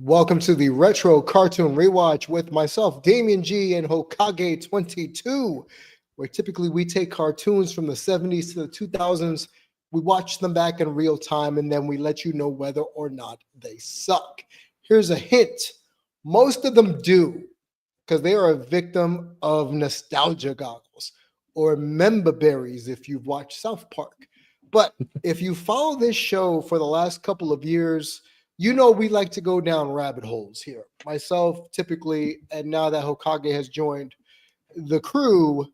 Welcome to the Retro Cartoon Rewatch with myself, Damien G, and Hokage22, where typically we take cartoons from the 70s to the 2000s, we watch them back in real time, and then we let you know whether or not they suck. Here's a hint. Most of them do, because they are a victim of nostalgia goggles or member berries if you've watched South Park. But if you follow this show for the last couple of years, you know we like to go down rabbit holes here. Myself, typically, and now that Hokage has joined the crew,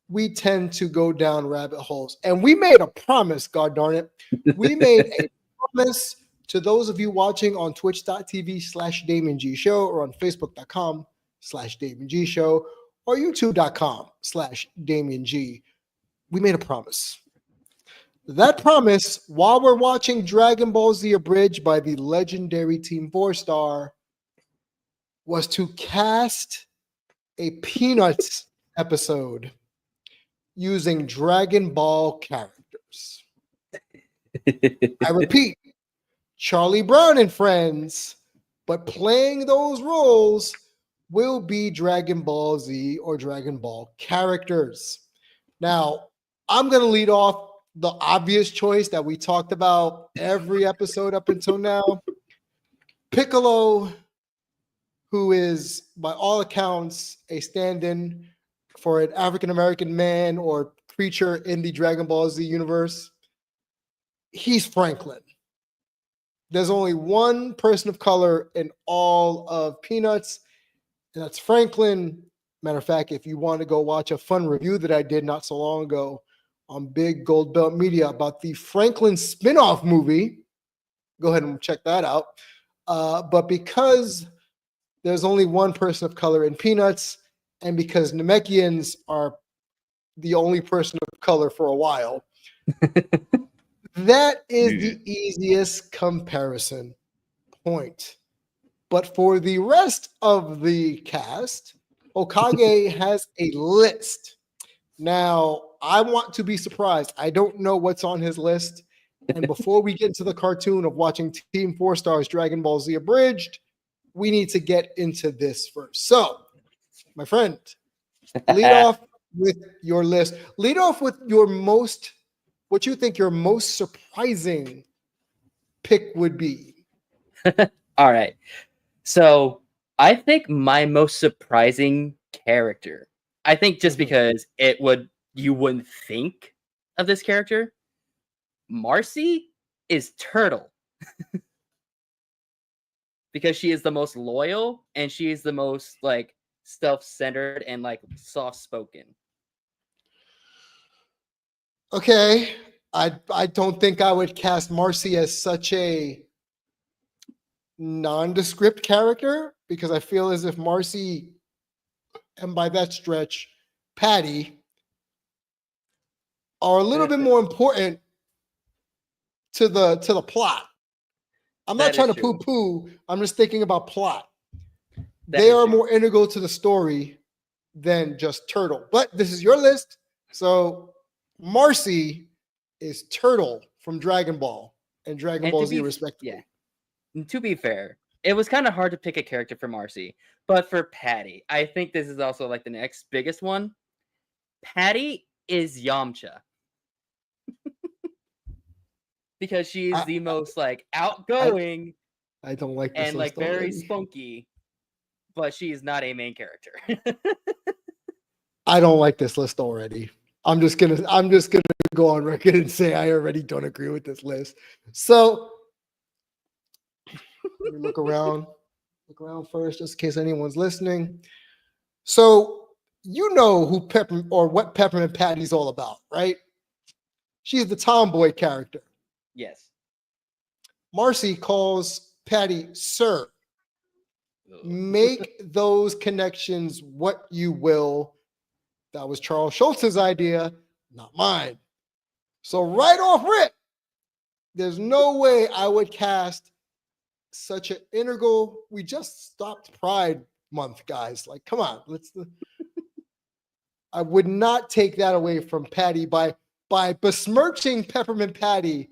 we tend to go down rabbit holes. And we made a promise, god darn it. We made a promise to those of you watching on twitch.tv/Damien G Show or on facebook.com/Damien G Show or youtube.com/Damien G. We made a promise. That promise, while we're watching Dragon Ball Z Abridged by the legendary Team 4-Star, was to cast a Peanuts episode using Dragon Ball characters. I repeat, Charlie Brown and friends, but playing those roles will be Dragon Ball Z or Dragon Ball characters. Now, I'm going to lead off the obvious choice that we talked about every episode up until now. Piccolo, who is, by all accounts, a stand-in for an African-American man or creature in the Dragon Ball Z universe. He's Franklin. There's only one person of color in all of Peanuts, and that's Franklin. Matter of fact, if you want to go watch a fun review that I did not so long ago on Big Gold Belt Media about the Franklin spin-off movie, go ahead and check that out. But because there's only one person of color in Peanuts, and because Namekians are the only person of color for a while, that is the easiest comparison point. But for the rest of the cast, Hokage has a list. Now, I want to be surprised. I don't know what's on his list. And before we get into the cartoon of watching Team 4-Star's Dragon Ball Z Abridged, we need to get into this first. So, my friend, lead off with your list. Lead off with your what you think your most surprising pick would be. All right. So, I think my most surprising character, I think just because you wouldn't think of this character, Marcy is Turtle. Because she is the most loyal and she is the most like self-centered and like soft-spoken. Okay. I don't think I would cast Marcy as such a nondescript character, because I feel as if Marcy, and by that stretch, Patty, are a little bit more important to the plot. I'm not That trying is to true. poo-poo. I'm just thinking about plot. That They is are true. more integral to the story than just Turtle. But this is your list. So Marcy is Turtle from Dragon Ball and Dragon And Ball to Z, be respectively. to be fair, it was kind of hard to pick a character for Marcy, but for Patty, I think this is also like the next biggest one. Patty is Yamcha because she's I, the most like I, outgoing I don't like this and like list very already. spunky, but she is not a main character. I don't like this list already. I'm just gonna go on record and say I already don't agree with this list. So let me look around first, just in case anyone's listening. So you know who what Peppermint Patty's all about, right? She's the tomboy character. Yes. Marcy calls Patty Sir. Make those connections what you will. That was Charles Schultz's idea, not mine. So right off rip, there's no way I would cast such an integral. We just stopped Pride Month, guys. Like, come on, I would not take that away from Patty by besmirching Peppermint Patty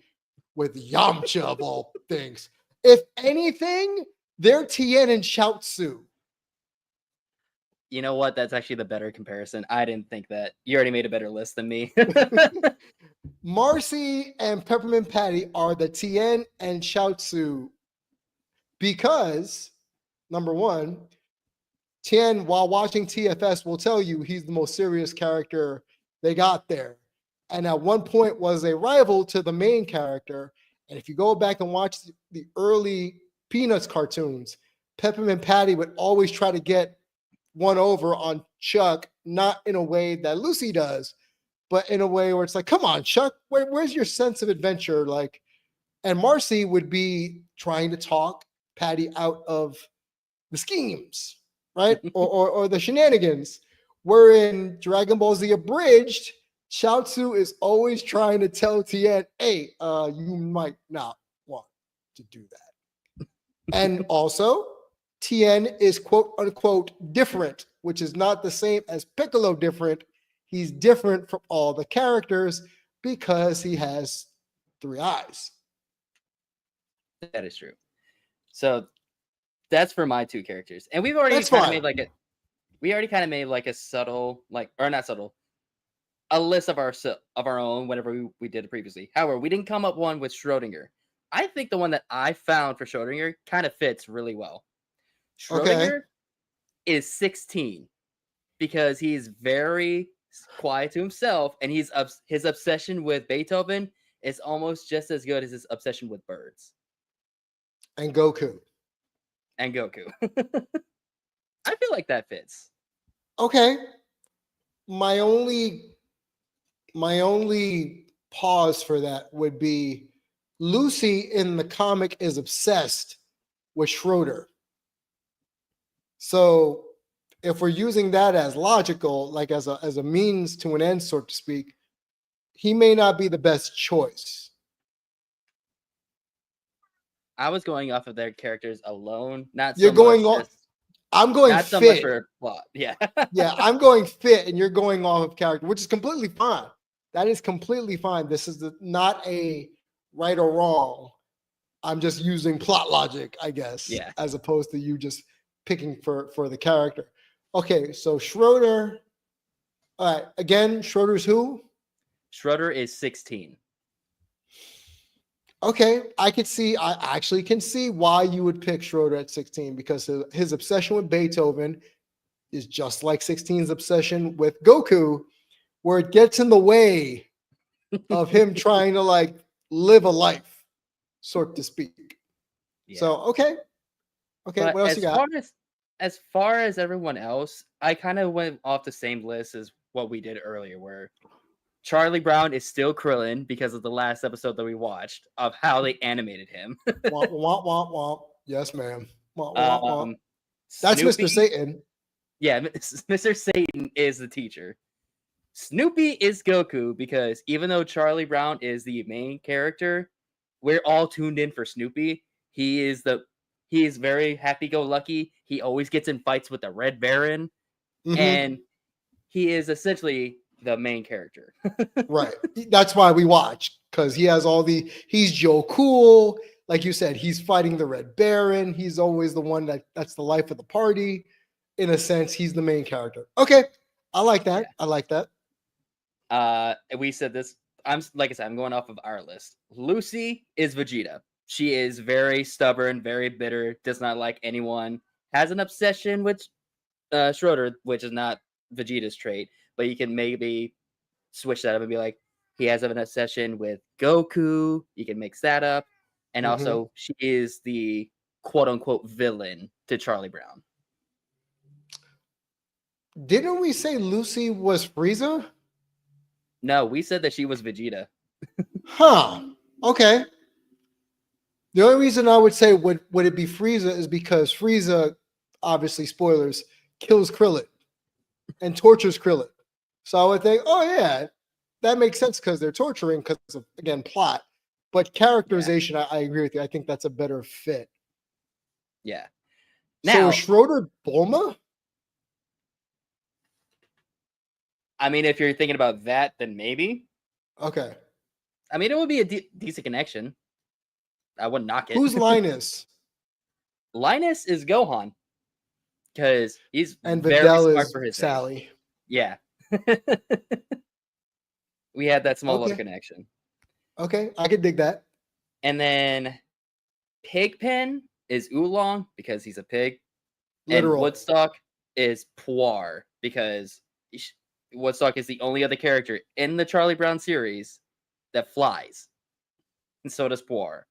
with Yamcha of all things. If anything, they're Tien and Shoutsu. You know what? That's actually the better comparison. I didn't think that. You already made a better list than me. Marcy and Peppermint Patty are the Tien and Shoutsu because, number one, Tien, while watching TFS, will tell you he's the most serious character they got there. And at one point was a rival to the main character. And if you go back and watch the early Peanuts cartoons, Peppermint Patty would always try to get one over on Chuck, not in a way that Lucy does, but in a way where it's like, come on, Chuck, where's your sense of adventure? Like, and Marcy would be trying to talk Patty out of the schemes, right? or the shenanigans. Where in Dragon Ball Z Abridged, Chaozu is always trying to tell Tien, hey, you might not want to do that. And also, Tien is quote unquote different, which is not the same as Piccolo different. He's different from all the characters because he has 3 eyes. That is true. So that's for my 2 characters. And we've already That's kind of fine. made like a subtle, like, or not subtle, a list of our own whenever we did it previously. However, we didn't come up one with Schrodinger. I think the one that I found for Schrodinger kind of fits really well. Okay. Schrodinger is 16 because he's very quiet to himself, and his obsession with Beethoven is almost just as good as his obsession with birds. And Goku. And Goku. I feel like that fits. Okay. My only pause for that would be Lucy in the comic is obsessed with Schroeder. So if we're using that as logical, like as a means to an end, so to speak, he may not be the best choice. I was going off of their characters alone, not You're so going much. on. I'm going not fit. so much for plot. Yeah. Yeah, I'm going fit, and you're going off of character, which is completely fine. That is completely fine. This is not a right or wrong. I'm just using plot logic, I guess, Yeah. as opposed to you just picking for the character. Okay, so Schroeder. All right, again, Schroeder's who? Schroeder is 16. Okay, I actually can see why you would pick Schroeder at 16 because his obsession with Beethoven is just like 16's obsession with Goku, where it gets in the way of him trying to like live a life, so to speak. Yeah. So okay, But what else you got? As far as everyone else, I kind of went off the same list as what we did earlier, where Charlie Brown is still Krillin because of the last episode that we watched of how they animated him. Womp, womp, womp, womp. Yes, ma'am. Womp, womp, womp. That's Snoopy, Mr. Satan. Yeah, Mr. Satan is the teacher. Snoopy is Goku because even though Charlie Brown is the main character, we're all tuned in for Snoopy. He is very happy-go-lucky. He always gets in fights with the Red Baron, and he is essentially the main character. Right. That's why we watch, because he has he's Joe Cool. Like you said, he's fighting the Red Baron. He's always the one that's the life of the party. In a sense, he's the main character. Okay. I like that. Yeah. I like that. We said this. Like I said, I'm going off of our list. Lucy is Vegeta. She is very stubborn, very bitter, does not like anyone, has an obsession with Schroeder, which is not Vegeta's trait, but you can maybe switch that up and be like, he has an obsession with Goku. You can mix that up. And also, she is the quote unquote villain to Charlie Brown. Didn't we say Lucy was Frieza? No, we said that she was Vegeta. Huh. Okay. The only reason I would say would it be Frieza is because Frieza, obviously spoilers, kills Krillin and tortures Krillin. So I would think, oh yeah, that makes sense because they're torturing because of, again, plot. But characterization, I agree with you. I think that's a better fit. Yeah. So Now, is Schroeder Bulma? I mean, if you're thinking about that, then maybe. Okay. I mean, it would be a decent connection. I wouldn't knock it. Who's Linus? Linus is Gohan. Because he's And very Videl smart is for his age. Sally. Yeah. We had that small little Okay. connection. Okay, I could dig that. And then Pigpen is Oolong because he's a pig. Literal. And Woodstock is Puar because Woodstock is the only other character in the Charlie Brown series that flies. And so does Puar.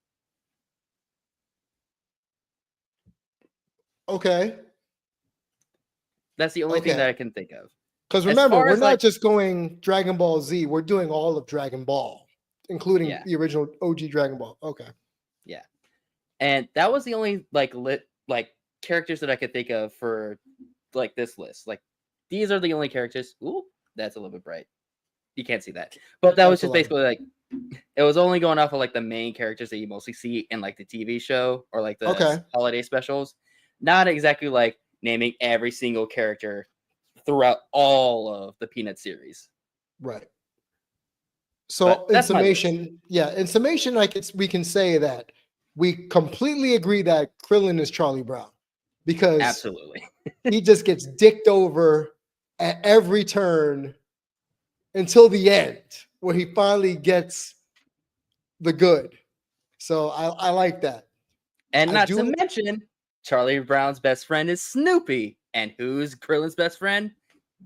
Okay. That's the only thing that I can think of. Because remember, we're not just going Dragon Ball Z. We're doing all of Dragon Ball, including the original OG Dragon Ball. Okay. Yeah. And that was the only characters that I could think of for like this list. Like these are the only characters. Ooh, that's a little bit bright. You can't see that. But that was just basically like it was only going off of like the main characters that you mostly see in like the TV show or like the holiday specials. Not exactly like naming every single character throughout all of the Peanut series. Right. So in summation, we can say that we completely agree that Krillin is Charlie Brown because absolutely he just gets dicked over at every turn until the end where he finally gets the good. So I like that. And not to mention, Charlie Brown's best friend is Snoopy. And who's Krillin's best friend?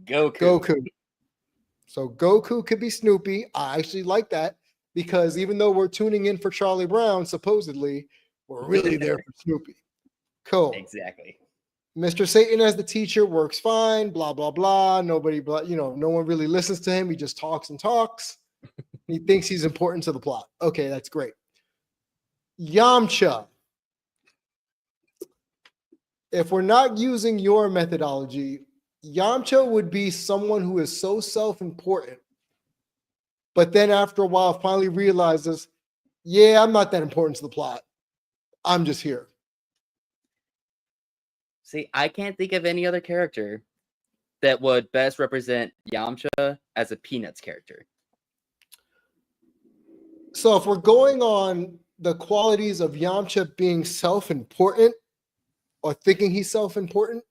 Goku. So Goku could be Snoopy. I actually like that because even though we're tuning in for Charlie Brown, supposedly, we're really there for Snoopy. Cool. Exactly. Mr. Satan as the teacher works fine, blah, blah, blah. Nobody, no one really listens to him. He just talks and talks. He thinks he's important to the plot. Okay, that's great. Yamcha. If we're not using your methodology, Yamcha would be someone who is so self-important, but then after a while finally realizes, yeah, I'm not that important to the plot. I'm just here. See, I can't think of any other character that would best represent Yamcha as a Peanuts character. So if we're going on the qualities of Yamcha being self-important or thinking he's self-important,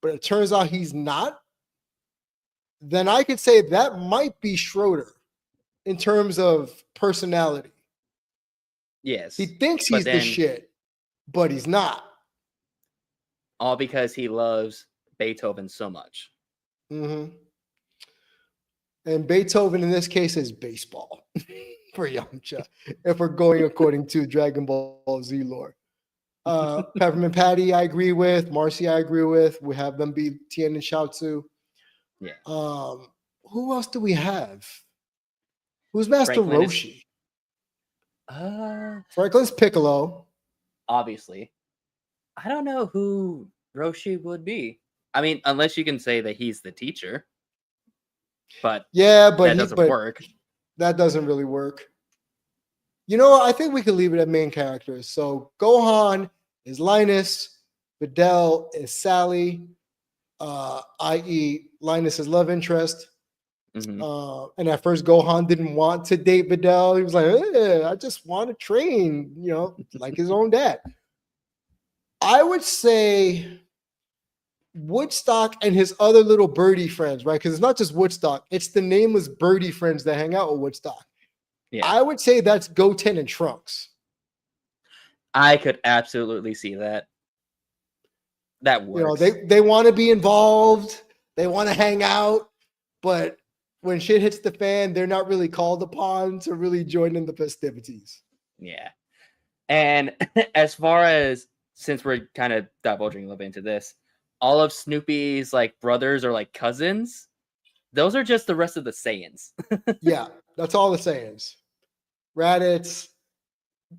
but it turns out he's not, then I could say that might be Schroeder in terms of personality. Yes. He thinks he's the shit, but he's not. All because he loves Beethoven so much. Mm-hmm. And Beethoven in this case is baseball for Yamcha, if we're going according to Dragon Ball Z lore. Peppermint Patty, I agree with. Marcy, I agree with. We have them be Tien and Shiatsu. Yeah. Who else do we have? Who's Master Franklin Roshi? Franklin's Piccolo. Obviously. I don't know who Roshi would be. I mean, unless you can say that he's the teacher. but Yeah, but that doesn't work. That doesn't really work. You know, I think we could leave it at main characters. So Gohan is Linus, Videl is Sally, i.e., Linus's love interest. And at first, Gohan didn't want to date Videl. He was like, I just want to train, like his own dad. I would say Woodstock and his other little birdie friends, right? Because it's not just Woodstock, it's the nameless birdie friends that hang out with Woodstock. Yeah. I would say that's Goten and Trunks. I could absolutely see that. That works. They want to be involved. They want to hang out. But when shit hits the fan, they're not really called upon to really join in the festivities. Yeah. And as far as, since we're kind of divulging a little bit into this, all of Snoopy's like brothers or like cousins, those are just the rest of the Saiyans. Yeah, that's all the Saiyans. Raditz,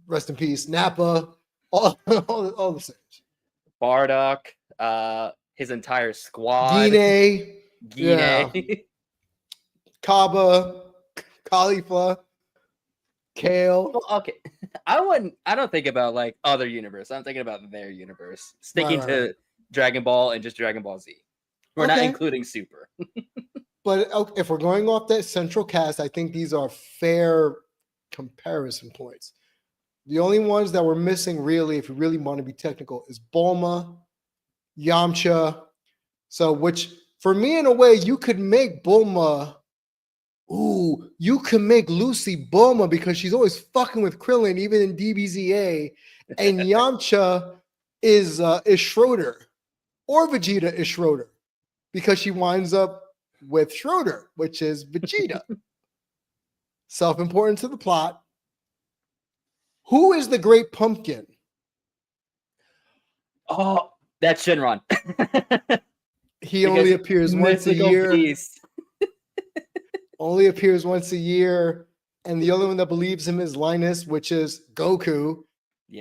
rest in peace, Nappa, all the Saiyans. Bardock, his entire squad. Gine. Yeah. Kaba, Khalifa, Kale. Well, okay. I don't think about like other universe. I'm thinking about their universe. Sticking to Dragon Ball and just Dragon Ball Z. We're not including Super. But if we're going off that central cast, I think these are fair comparison points. The only ones that we're missing, really, if you really want to be technical, is Bulma, Yamcha. So, which for me, in a way, you could make Bulma. Ooh, you can make Lucy Bulma because she's always fucking with Krillin, even in DBZA. And Yamcha is Schroeder, or Vegeta is Schroeder, because she winds up with Schroeder, which is Vegeta. Self-important to the plot. Who is the Great Pumpkin? Oh, that's Shenron. He only appears once a year. Only appears once a year. And the only one that believes him is Linus, which is Goku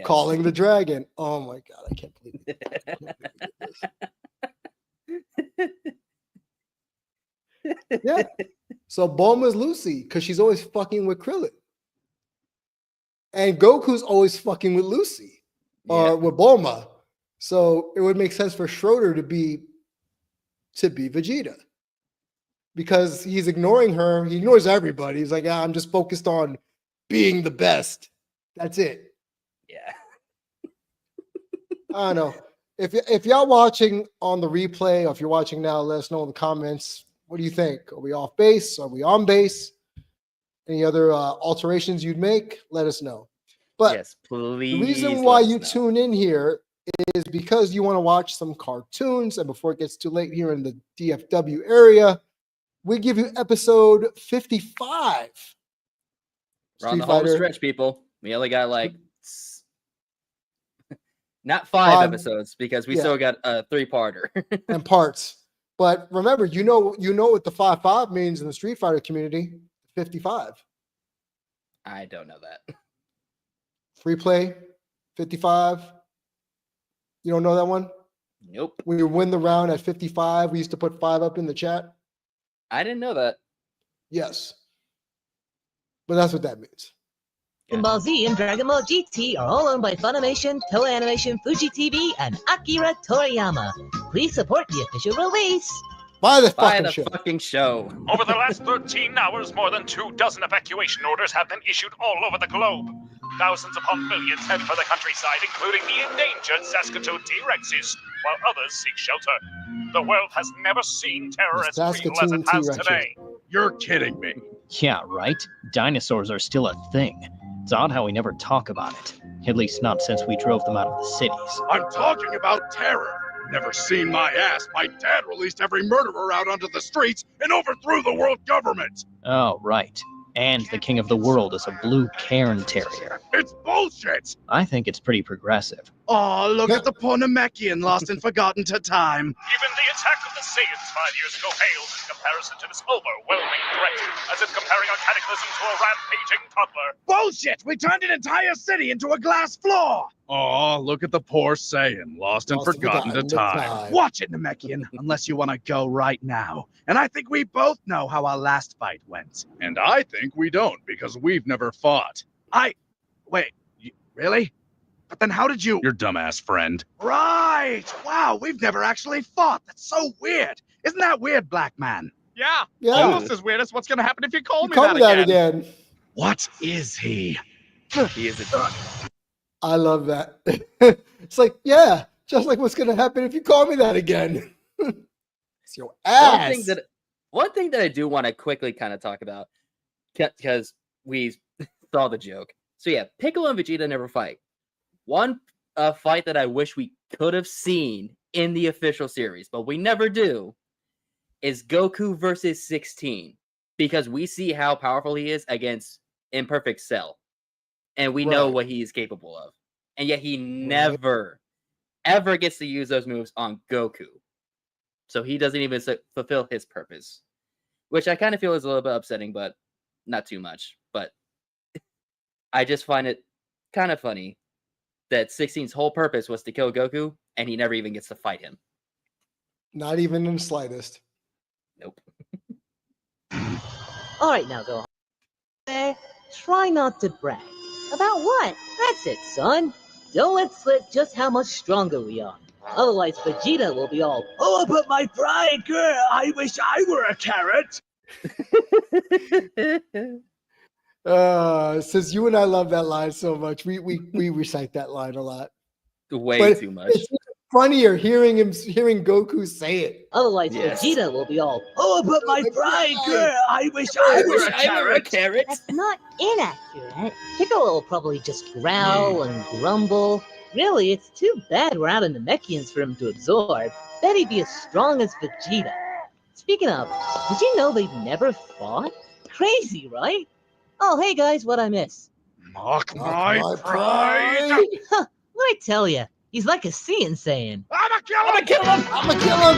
calling the dragon. Oh my God, I can't believe it. Yeah. So Bulma's Lucy, because she's always fucking with Krillin. And Goku's always fucking with Lucy or with Bulma. So it would make sense for Schroeder to be Vegeta. Because he's ignoring her. He ignores everybody. He's like, I'm just focused on being the best. That's it. Yeah. I don't know. If y'all watching on the replay, or if you're watching now, let us know in the comments. What do you think? Are we off base? Are we on base? Any other alterations you'd make? Let us know. But yes, please. The reason why you tune in here is because you want to watch some cartoons. And before it gets too late here in the DFW area, we give you episode 55. We're on the home stretch, people. We only got like not five episodes because we still got a 3-parter and parts. But remember, you know what the 5-5 means in the Street Fighter community. 55. I don't know that. Free play, 55. You don't know that one? Nope. When you win the round at 55, we used to put 5 up in the chat. I didn't know that. Yes. But that's what that means. Dragon Ball Z and Dragon Ball GT are all owned by Funimation, Toei Animation, Fuji TV, and Akira Toriyama. Please support the official release. Buy the fucking show. Over the last 13 hours, more than 24 evacuation orders have been issued all over the globe. Thousands upon millions head for the countryside, including the endangered Saskatoon T-Rexes, while others seek shelter. The world has never seen terror as real as it has today. You're kidding me. Yeah, right? Dinosaurs are still a thing. It's odd how we never talk about it. At least not since we drove them out of the cities. I'm talking about terror. Never seen my ass. My dad released every murderer out onto the streets and overthrew the world government. Oh, right. And the king of the world is a blue Cairn Terrier. It's bullshit! I think it's pretty progressive. Oh, look at the poor Namekian lost and forgotten to time. Even the attack of the Saiyans 5 years ago paled in comparison to this overwhelming threat, as if comparing a cataclysm to a rampaging toddler. Bullshit! We turned an entire city into a glass floor! Oh, look at the poor Saiyan, lost and forgotten to time. Watch it, Namekian, unless you want to go right now. And I think we both know how our last fight went. And I think we don't, because we've never fought. Wait, really? But then how did you... Your dumbass friend. Right! Wow, we've never actually fought. That's so weird. Isn't that weird, Black Man? Yeah, Yeah. almost as weird as what's gonna happen if you call me Call me that again. again. What is he? He is a I love that. It's like, yeah, just like what's gonna happen if you call me that again. It's your ass. One thing that I do want to quickly kind of talk about, because we saw the joke. So yeah, Piccolo and Vegeta never fight. One fight that I wish we could have seen in the official series, but we never do, is Goku versus 16. Because we see how powerful he is against Imperfect Cell. And we know what he's capable of. And yet he never, ever gets to use those moves on Goku. So he doesn't even fulfill his purpose. Which I kind of feel is a little bit upsetting, but not too much. But I just find it kind of funny that 16's whole purpose was to kill Goku, and he never even gets to fight him. Not even in the slightest. Nope. All right, now go. Try not to brag. About what? That's it, son. Don't let slip just how much stronger we are. Otherwise, Vegeta will be all, oh, but my pride, girl, I wish I were a carrot. Since you and I love that line so much, we recite that line a lot. Way too much. It's funnier hearing Goku say it. Otherwise, Vegeta will be all, oh, but my pride, girl, I wish I were a carrot. That's not inaccurate. Piccolo will probably just growl and grumble. Really, it's too bad we're out of Namekians for him to absorb. Bet he'd be as strong as Vegeta. Speaking of, did you know they've never fought? Crazy, right? Oh, hey guys, what'd I miss? Mock my pride! Huh, what'd I tell ya? He's like a Saiyan saying, I'ma kill him! I'm gonna kill him!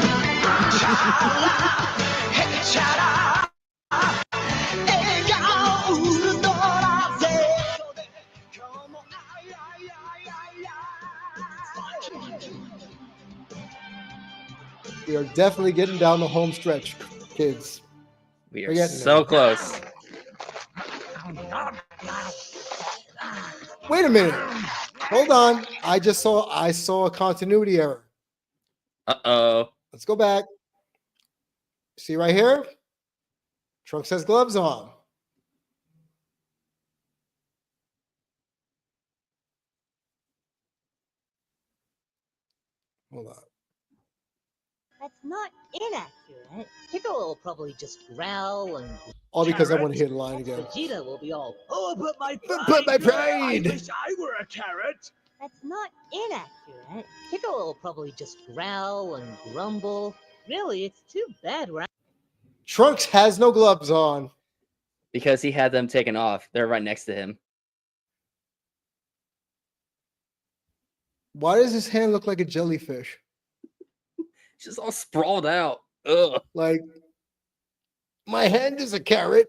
We are definitely getting down the home stretch, kids. We We're are getting so there. close. Wait a minute. Hold on. I saw a continuity error. Uh-oh. Let's go back. See right here? Trunks has gloves on. Hold on. that's not inaccurate. Piccolo will probably just growl and All because I want to hear the line again. Vegeta will be all, oh, but my pride, But my girl, pride! I wish I were a carrot. That's not inaccurate. Piccolo will probably just growl and grumble. Really, it's too bad we're Trunks has no gloves on. Because he had them taken off. They're right next to him. Why does his hand look like a jellyfish? It's just all sprawled out. Ugh. Like, my hand is a carrot.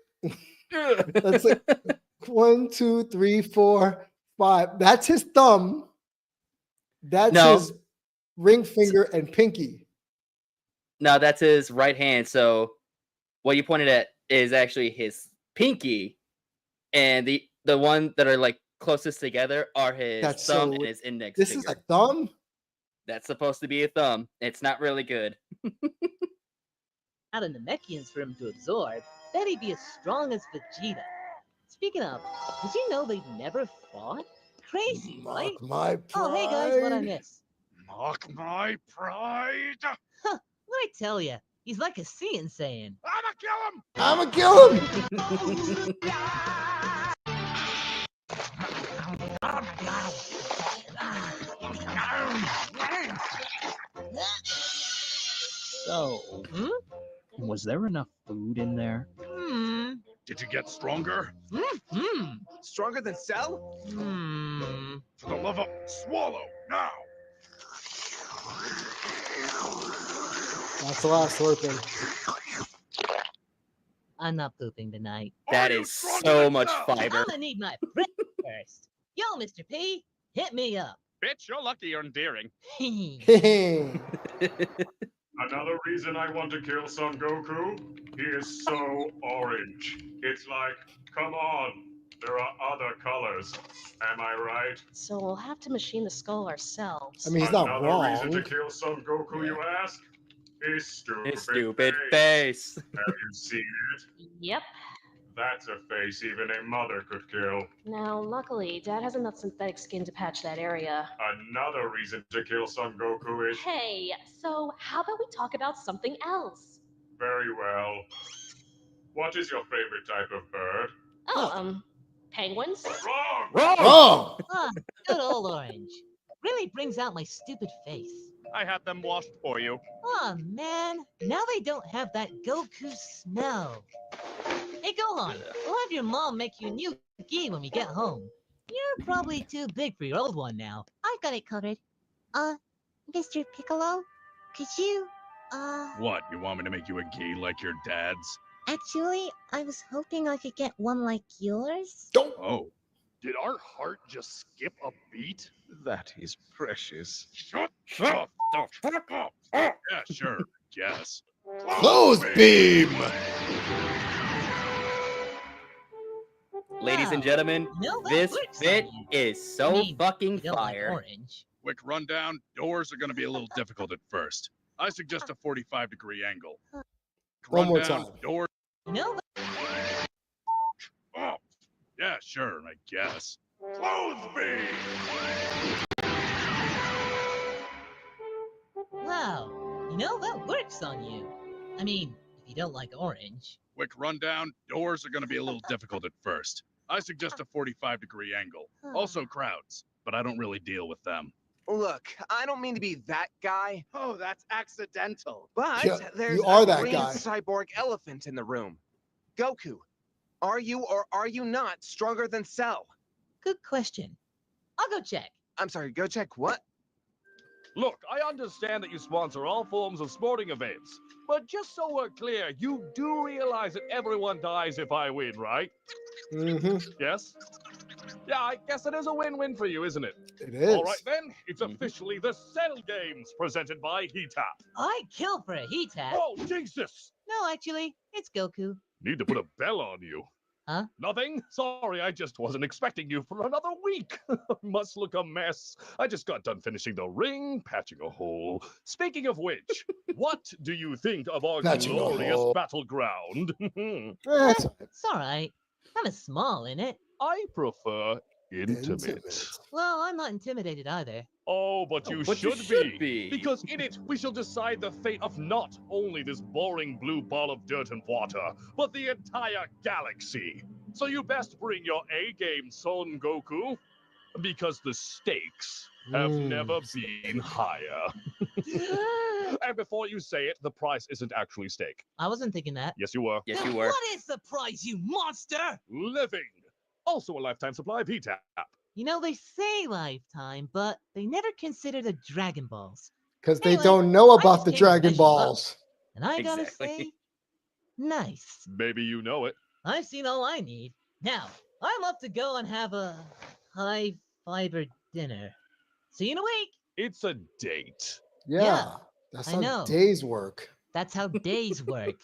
That's like 1, 2, 3, 4, 5. That's his thumb. That's his ring finger and pinky. No, that's his right hand. So what you pointed at is actually his pinky, and the one that are like closest together are his thumb and his index This finger. is a thumb? That's supposed to be a thumb. It's not really good. out of Namekians for him to absorb. Bet he'd be as strong as Vegeta. Speaking of, did you know they've never fought? Crazy, right? Mock my pride. Oh, hey guys, what'd I miss? Mock my pride! Huh, what'd I tell ya? He's like a Saiyan saying, I'ma kill him! I'm gonna kill him. So, was there enough food in there? Did you get stronger? Stronger than Cell? For the love of swallow, now. That's a lot of slurping. I'm not pooping tonight. That Are you is strong so enough much now? fiber. I'm gonna need my breath first. Yo, Mr. P, hit me up. Bitch, you're lucky you're endearing. Another reason I want to kill Son Goku? He is so orange. It's like, come on, there are other colors. Am I right? So we'll have to machine the skull ourselves. I mean, he's not Another reason to wrong. kill Son Goku, you ask? His stupid, His stupid face. face. Have you seen it? Yep. That's a face even a mother could kill. Now, luckily, Dad has enough synthetic skin to patch that area. Another reason to kill Son Goku is Hey, so how about we talk about something else? very well. What is your favorite type of bird? Oh, penguins? Wrong! Wrong. Ah, good old orange. Really brings out my stupid face. I had them washed for you. Oh man, now they don't have that Goku smell. Hey Gohan, we'll have your mom make you a new gi when we get home. You're probably too big for your old one now. I've got it covered. Mr. Piccolo, could you, What, you want me to make you a gi like your dad's? actually, I was hoping I could get one like yours. Oh. Did our heart just skip a beat? That is precious. Shut Shut the fuck up. Yeah, sure, guess. Close beam. Ladies and Wow. gentlemen, No, that this works on fit you. is so I mean, fucking You don't like fire. orange. Quick rundown, doors are going to be a little difficult at first. I suggest a 45-degree angle. One more Rundown, time. Doors. You know, Oh, yeah, sure, I guess. Clothesbeam! wow. You know, that works on you. I mean, if you don't like orange. Quick rundown, doors are going to be a little difficult at first. I suggest a 45-degree angle. Also crowds, but I don't really deal with them. Look, I don't mean to be that guy, Oh, that's accidental. but Yeah, there's you are a that green guy. cyborg elephant in the room. Goku, are you or are you not stronger than Cell? Good question. I'll go check. I'm sorry, go check what? Look, I understand that you sponsor all forms of sporting events, but just so we're clear, you do realize that everyone dies if I win, right? Mm-hmm. Yes? Yeah, I guess it is a win-win for you, isn't it? It is. All right then, it's officially the Cell Games presented by Heatap. I'd kill for a heat tap. Oh, Jesus! No, actually, it's Goku. Need to put a bell on you. Huh? Nothing? Sorry, I just wasn't expecting you for another week. Must look a mess. I just got done finishing the ring, patching a hole. Speaking of which, what do you think of our Patching a glorious hole. battleground? That's It's alright. Kind of small, in it? I prefer intimate. intimate. Well, I'm not intimidated either. Oh, but you But you should should be. Because in it, we shall decide the fate of not only this boring blue ball of dirt and water, but the entire galaxy. So you best bring your A-game, Son Goku, because the stakes have never been higher. And before you say it, the price isn't actually steak. I wasn't thinking that. Yes, you were. Yes, Then you were. What is the price, you monster? Living. Also a lifetime supply of Heatap. You know, they say lifetime, but they never consider the Dragon Balls. Because they Anyway, don't know I about just the came to Dragon measure you up. Balls. And I gotta Exactly. say, nice. Maybe you know it. I've seen all I need. Now, I'm up to go and have a high-fiber dinner. See you in a week. It's a date. Yeah. Yeah, That's I how know. days work. That's how days work.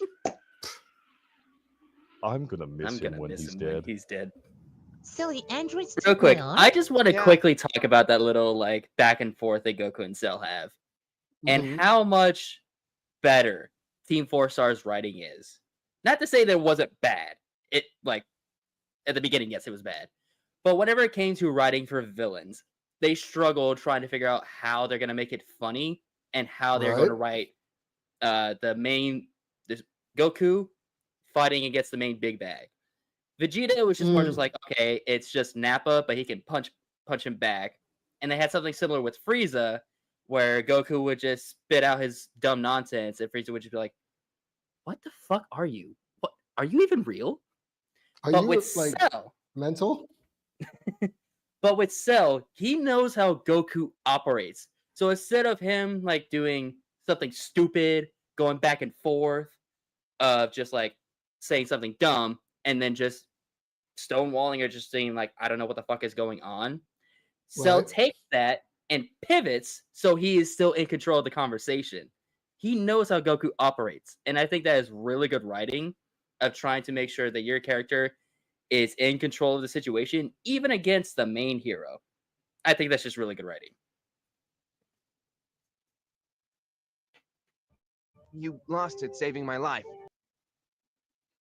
I'm gonna miss I'm him gonna when miss he's him dead. when he's dead. Silly androids. Real took quick, my arm? I just want to Yeah. quickly talk about that little like back and forth that Goku and Cell have, and Mhm. how much better Team 4 Star's writing is. Not to say that it wasn't bad. It like at the beginning, yes, it was bad. But whenever it came to writing for villains, they struggled trying to figure out how they're gonna make it funny and how they're going to write the main this Goku fighting against the main big bag. Vegeta was just more just like, okay, it's just Nappa, but he can punch him back. And they had something similar with Frieza, where Goku would just spit out his dumb nonsense, and Frieza would just be like, "What the fuck are you? What are you even real?" Are But you with like Cell, mental? But with Cell, he knows how Goku operates. So instead of him like doing something stupid, going back and forth, of just like saying something dumb and then just stonewalling or just saying like, I don't know what the fuck is going on. Cell Right. takes that and pivots so he is still in control of the conversation. He knows how Goku operates. And I think that is really good writing of trying to make sure that your character is in control of the situation, even against the main hero. I think that's just really good writing. You lost it saving my life.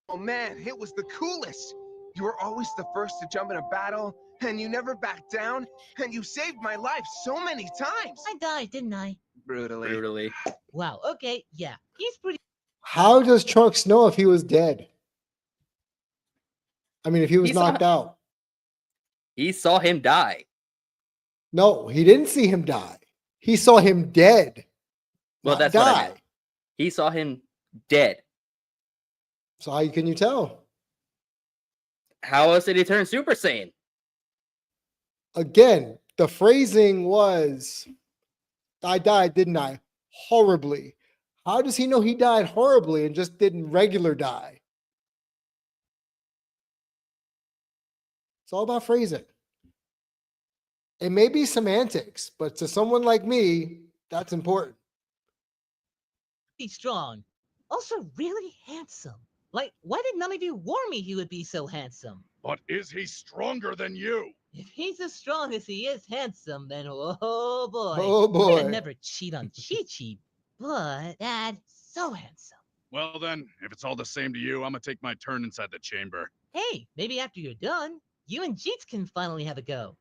Oh man, it was the coolest. You were always the first to jump in a battle, and you never backed down, and you saved my life so many times. I died, didn't I? Brutally. Wow, okay, yeah. He's pretty. How does Trunks know if he was dead? I mean, if he was He saw- knocked out. He saw him die. No, he didn't see him die. He saw him dead. Well, not that's die. what I meant. He saw him dead. So how can you tell? How else did he turn Super Saiyan? Again, the phrasing was, I died, didn't I? Horribly. How does he know he died horribly and just didn't regular die? It's all about phrasing. It may be semantics, but to someone like me, that's important. strong. Also, really handsome. Like, why did none of you warn me he would be so handsome? But is he stronger than you? If he's as strong as he is handsome, then oh boy. Oh boy. I'd never cheat on Chi-Chi, but Dad, so handsome. Well then, if it's all the same to you, I'm gonna take my turn inside the chamber. Hey, maybe after you're done, you and Jeets can finally have a go.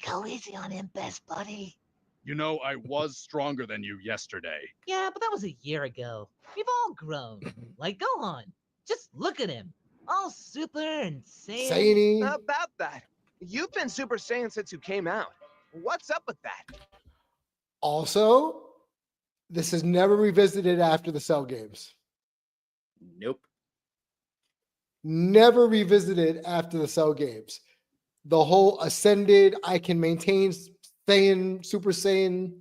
Go easy on him, best buddy. You know, I was stronger than you yesterday. Yeah, but that was a year ago. We've all grown. Like Gohan. Just look at him. All super and Saiyan. Saiyany. About that. You've been Super Saiyan since you came out. What's up with that? Also, this is never revisited after the Cell games. Nope. Never revisited after the Cell games. The whole ascended, I can maintain Saiyan, Super Saiyan,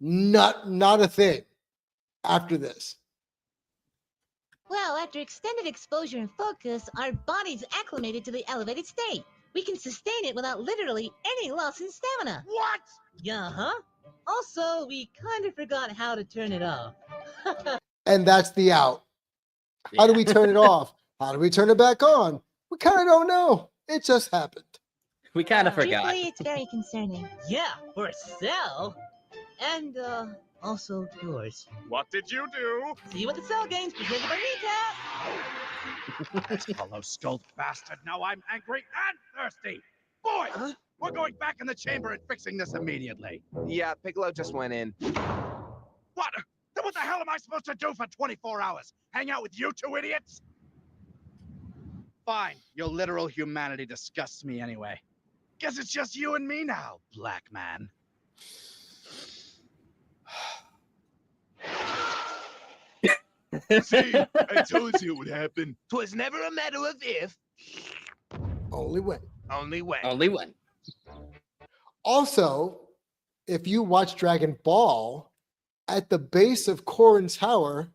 not a thing after this. Well, after extended exposure and focus, our body's acclimated to the elevated state. We can sustain it without literally any loss in stamina. What? Yeah, huh? Also, we kind of forgot how to turn it off. And that's the out. How do we turn it off? How do we turn it back on? We kind of don't know. It just happened. We kind of forgot. Truthfully, it's very concerning. Yeah, for Cell. And, also yours. What did you do? See you at the Cell Games presented by Rita! That hollow-skulled bastard. Now I'm angry and thirsty. Boys, we're going back in the chamber and fixing this immediately. Yeah, Piccolo just went in. What? Then what the hell am I supposed to do for 24 hours? Hang out with you two idiots? Fine. Your literal humanity disgusts me anyway. Guess it's just you and me now, black man. See, I told you it would happen. 'Twas never a matter of if, Only when. only when. Only one. Also, if you watch Dragon Ball, at the base of Korin Tower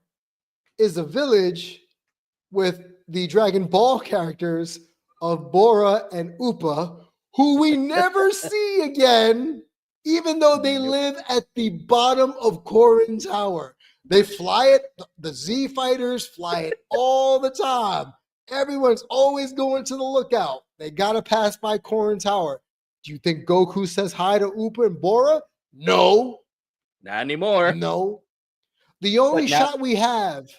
is a village with the Dragon Ball characters of Bora and Upa, who we never see again, even though they live at the bottom of Korin Tower. They fly it, the Z fighters fly it all the time. Everyone's always going to the lookout. They got to pass by Korin Tower. Do you think Goku says hi to Upa and Bora? No. Not anymore. No. The only But now- shot we have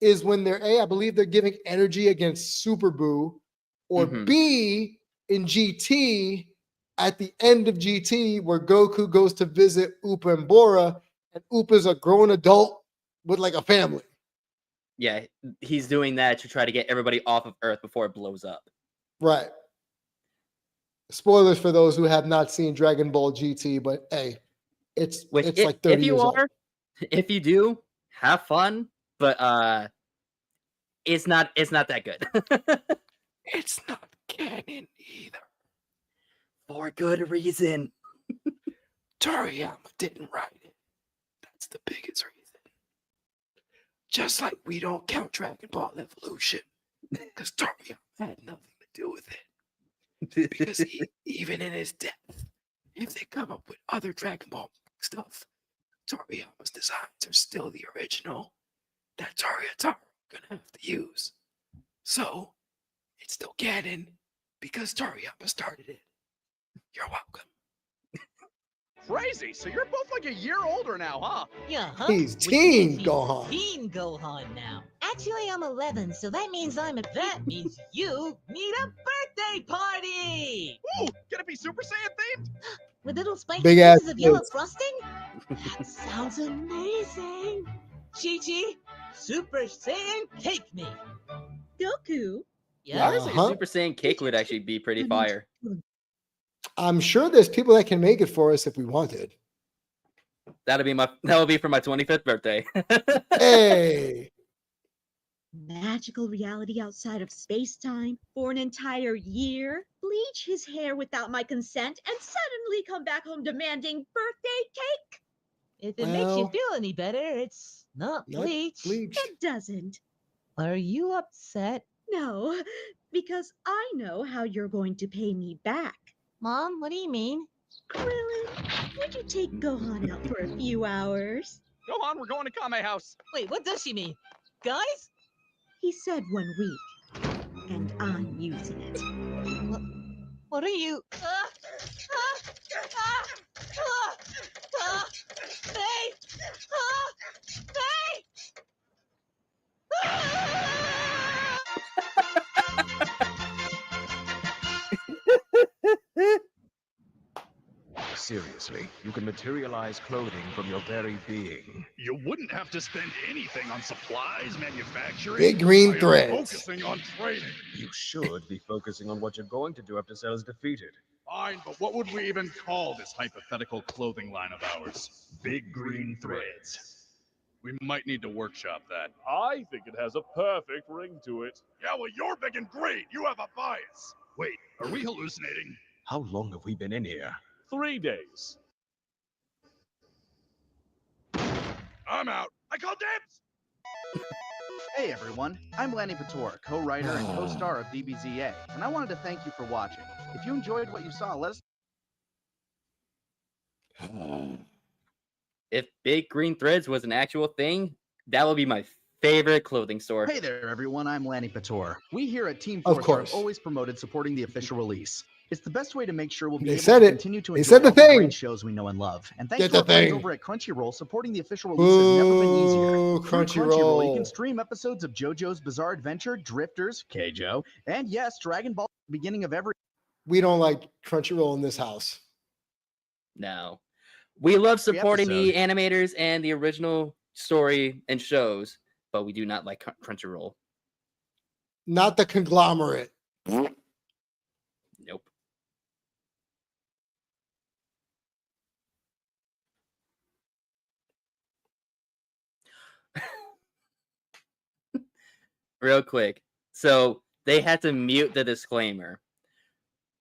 is when they're A, I believe they're giving energy against Super Buu, or Mhm. B, in GT, at the end of GT, where Goku goes to visit Upa and Bora, and Upa's a grown adult with like a family. Yeah, he's doing that to try to get everybody off of Earth before it blows up. Right. Spoilers for those who have not seen Dragon Ball GT, but hey, it's Which, it's if, like 30 if you years old. are, if you do, have fun, but it's not that good. It's not canon either. For for good reason. Toriyama didn't write it. That's the biggest reason. Just like we don't count Dragon Ball Evolution, because Toriyama had nothing to do with it. Because even in his death, if they come up with other Dragon Ball stuff, Toriyama's designs are still the original that Toriataro gonna have to use. So it's still canon because Toriyama started it. You're welcome. Crazy. So you're both like a year older now, huh? Yeah, huh? He's Which teen means he's Gohan. Teen Gohan now. Actually, I'm 11, so that means That means you need a birthday party! Ooh, gonna be Super Saiyan themed? with little spiky Big ass pieces of yellow kids. frosting? That sounds amazing. Chi-Chi, Super Saiyan Cake Me! Goku, Yeah? Honestly, Uh-huh. Super Saiyan cake would actually be pretty fire. I'm sure there's people that can make it for us if we wanted. That would be for my 25th birthday. Hey, Magical reality outside of space-time for an entire year, bleach his hair without my consent, and suddenly come back home demanding birthday cake? If it makes you Well, feel any better, it's not not bleach. bleach. It doesn't. Are you upset? No, because I know how you're going to pay me back. Mom, what do you mean? Krillin, would you take Gohan out for a few hours? Go on, we're going to Kame House. Wait, what does she mean? Guys? He said 1 week, and I'm using it. What are you? Hey! Hey! Seriously, you can materialize clothing from your very being. You wouldn't have to spend anything on supplies, manufacturing. Big green I am threads. Focusing on training. You should be focusing on what you're going to do after Cell is defeated. Fine, but what would we even call this hypothetical clothing line of ours? Big green threads. We might need to workshop that. I think it has a perfect ring to it. Yeah, well, you're big and green. You have a bias. Wait, are we hallucinating? How long have we been in here? 3 days. I'm out. I call dibs. Hey everyone, I'm Lanny Pator, co-writer and co-star of DBZA, and I wanted to thank you for watching. If you enjoyed what you saw, let us If Big Green Threads was an actual thing, that would be my favorite clothing store. Hey there everyone, I'm Lanny Pator. We here at Team Of Force course. have always promoted supporting the official release. It's the best way to make sure we'll be They able said to it. continue to They enjoy said the all the thing. great shows we know and love. And thanks Get to our the friends thing. over at Crunchyroll, supporting the official release has never been easier. Ooh, Through Crunchyroll, you Crunchyroll. can stream episodes of JoJo's Bizarre Adventure, Drifters, Keijo, and yes, Dragon Ball at the beginning of every We don't like Crunchyroll in this house. No. We love supporting the episode. animators and the original story and shows, but we do not like Crunchyroll. Not the conglomerate. Nope. Real quick. So they had to mute the disclaimer.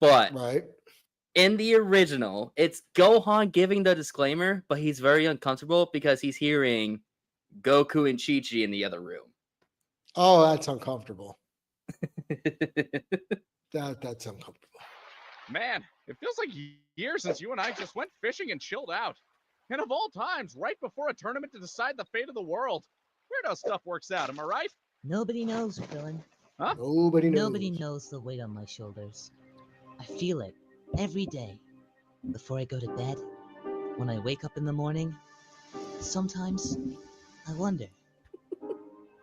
But Right. in the original, it's Gohan giving the disclaimer, but he's very uncomfortable because he's hearing Goku and Chi-Chi in the other room. Oh, that's uncomfortable. That's uncomfortable. Man, it feels like years since you and I just went fishing and chilled out. And of all times, right before a tournament to decide the fate of the world. Weird how stuff works out, am I right? Nobody knows, Krillin. Huh? Nobody knows. Nobody knows the weight on my shoulders. I feel it every day. Before I go to bed, when I wake up in the morning, sometimes I wonder,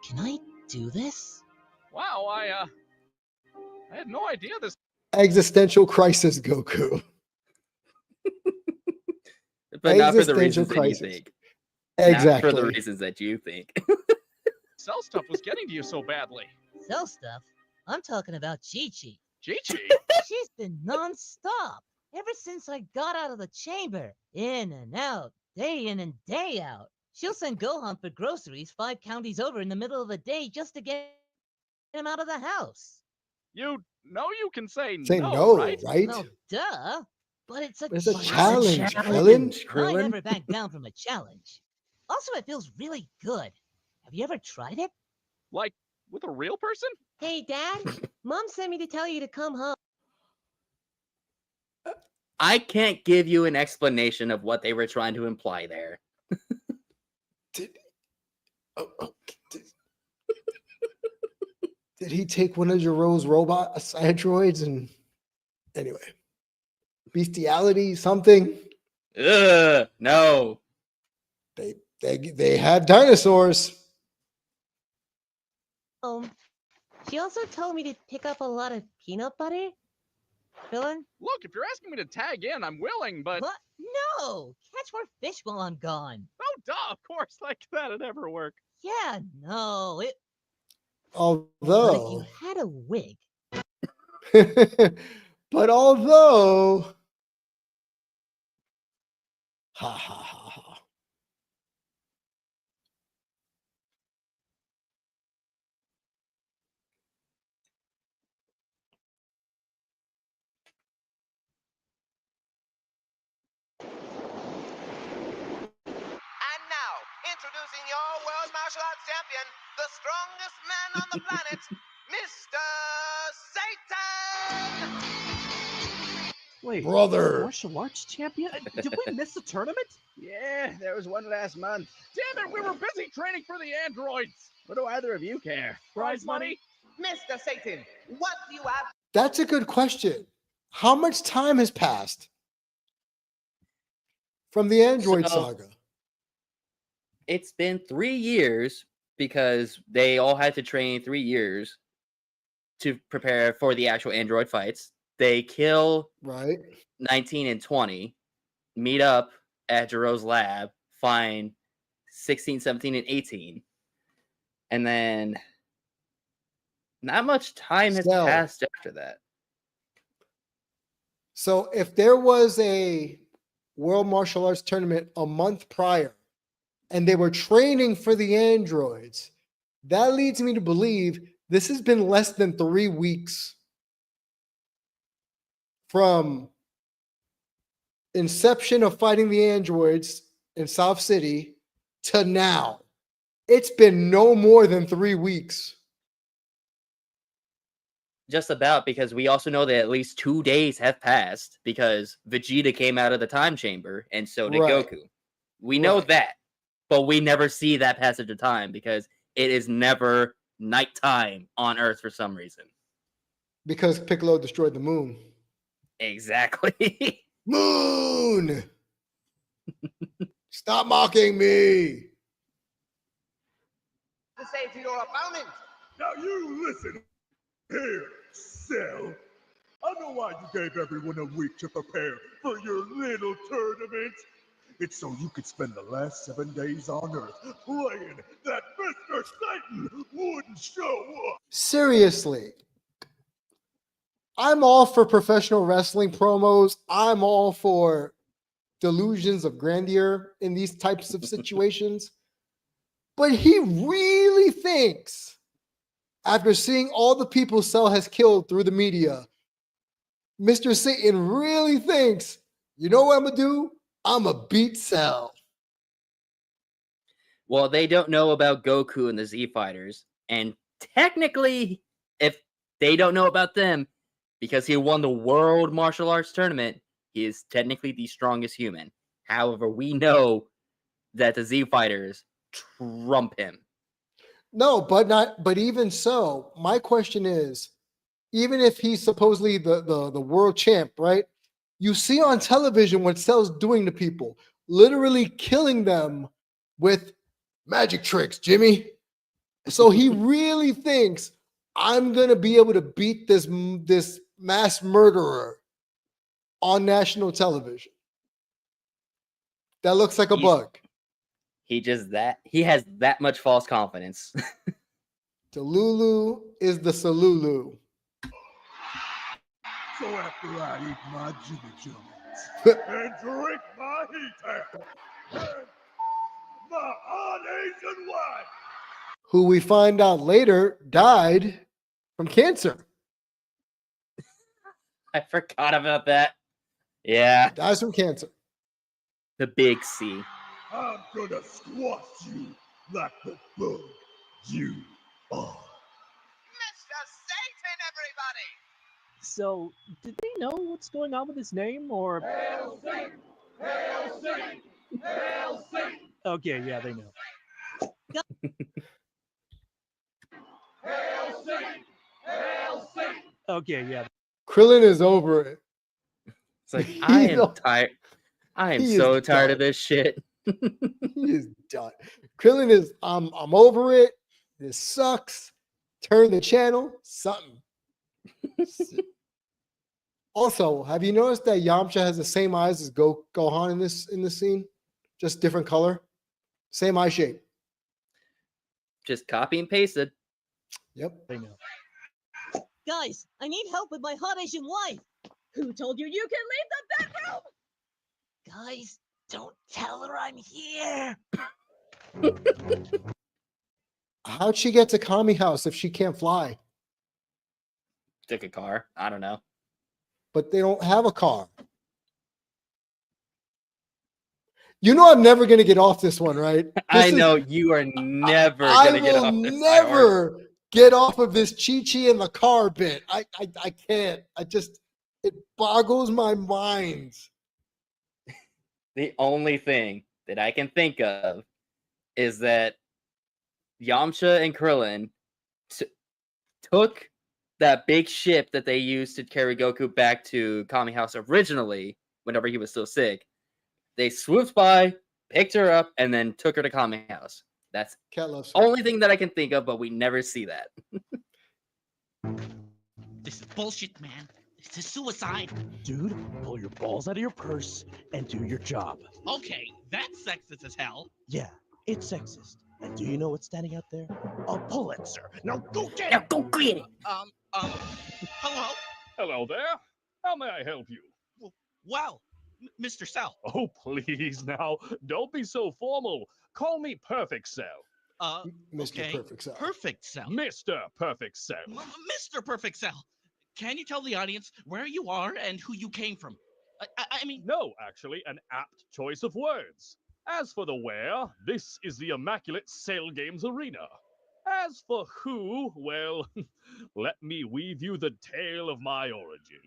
can I do this? Wow, I had no idea this. Existential crisis, Goku. But not for the Existential reasons that you crisis. think. Exactly. Not for the reasons that you think. Cell stuff was getting to you so badly. Cell stuff? I'm talking about Chi-Chi. Chi-Chi? She's been non-stop ever since I got out of the chamber. In and out, day in and day out. She'll send Gohan for groceries 5 counties over in the middle of the day just to get him out of the house. You know you can say Say no, no, right? right? Well, duh. but it's a It's a challenge. challenge, I Krillin. never back down from a challenge. Also, it feels really good. Have you ever tried it? Like, with a real person? Hey, Dad, Mom sent me to tell you to come home. I can't give you an explanation of what they were trying to imply there. Did he take one of Jiro's robot androids and anyway? Bestiality, something. No. They had dinosaurs. She also told me to pick up a lot of peanut butter. Krillin? Look, if you're asking me to tag in, I'm willing, but... What? No! Catch more fish while I'm gone. Oh, duh, of course, like that'd ever work. Yeah, no, it... Although... But if you had a wig... but although... Ha ha ha ha. And now, introducing your world martial arts champion, the strongest man on the planet, Mr. Satan! Wait, Brother. martial arts champion? Did we miss a tournament? Yeah, there was one last month. Damn it, we were busy training for the androids. What do either of you care? Prize money? Mr. Satan, what do you have? That's a good question. How much time has passed from the Android saga? It's been 3 years because they all had to train 3 years to prepare for the actual android fights. They kill 19 and 20, meet up at Jiro's lab, find 16, 17, and 18. And then not much time has passed after that. So if there was a World Martial Arts tournament a month prior and they were training for the androids, that leads me to believe this has been less than 3 weeks from inception of fighting the androids in South City to now. It's been no more than 3 weeks. Just about, because we also know that at least 2 days have passed because Vegeta came out of the time chamber and so did Goku. We know that, but we never see that passage of time because it is never nighttime on Earth for some reason. Because Piccolo destroyed the moon. Exactly. Moon! Stop mocking me! To say to your opponent. Now you listen here, Cell. I know why you gave everyone a week to prepare for your little tournament. It's so you could spend the last 7 days on Earth praying that Mr. Satan wouldn't show up. Seriously. I'm all for professional wrestling promos. I'm all for delusions of grandeur in these types of situations. But he really thinks, after seeing all the people Cell has killed through the media, Mr. Satan really thinks, you know what I'm going to do? I'm going to beat Cell. Well, they don't know about Goku and the Z Fighters. And technically, if they don't know about them, because he won the World Martial Arts Tournament, he is technically the strongest human. However, we know that the Z Fighters trump him. No, but even so, my question is, even if he's supposedly the world champ, right? You see on television what Cell's doing to people, literally killing them with magic tricks, Jimmy. So he really thinks I'm gonna be able to beat this mass murderer on national television. That looks like a bug. He has that much false confidence. Delulu is the Salulu. So after I eat my Jimmy Jummies and drink my heat and my Asian wife, Who we find out later died from cancer. I forgot about that. Yeah. Dies from cancer. The big C. I'm gonna squash you like the bug you are. Mr. Satan, everybody! So, did they know what's going on with his name, or? Hail Satan! Hail Satan! Hail Satan! Okay, yeah, they know. Hail Satan! Hail Satan! Okay, yeah. Krillin is over it. It's like, I am don't- tired. I am he so is tired done. of this shit. He is done. Krillin is, I'm over it. This sucks. Turn the channel. Something. Also, have you noticed that Yamcha has the same eyes as Gohan in this scene? Just different color. Same eye shape. Just copy and pasted. Yep. They know. Guys, I need help with my hot Asian wife. Who told you you can leave the bedroom? Guys, don't tell her I'm here. How'd she get to Kami house if she can't fly? Took a car. I don't know. But they don't have a car. You know I'm never gonna get off this one, right? I know you are never gonna get off this. Never get off of this Chi-Chi in the car bit. I can't. It boggles my mind. The only thing that I can think of is that Yamcha and Krillin took that big ship that they used to carry Goku back to Kami House originally, whenever he was still sick. They swooped by, picked her up, and then took her to Kami House. That's the only thing that I can think of, but we never see that. This is bullshit, man. This is suicide. Dude, pull your balls out of your purse and do your job. Okay, that's sexist as hell. Yeah, it's sexist. And do you know what's standing out there? A Pulitzer. Now go get it. Now go get it. Hello? Hello there. How may I help you? Well, Mr. Cell. Oh, please now. Don't be so formal. Call me Perfect Cell. Mr. Okay. Perfect Cell. Perfect Cell. Mr. Perfect Cell. Mr. Perfect Cell. Can you tell the audience where you are and who you came from? I mean... No, actually, an apt choice of words. As for the where, this is the immaculate Cell Games Arena. As for who, well, let me weave you the tale of my origin.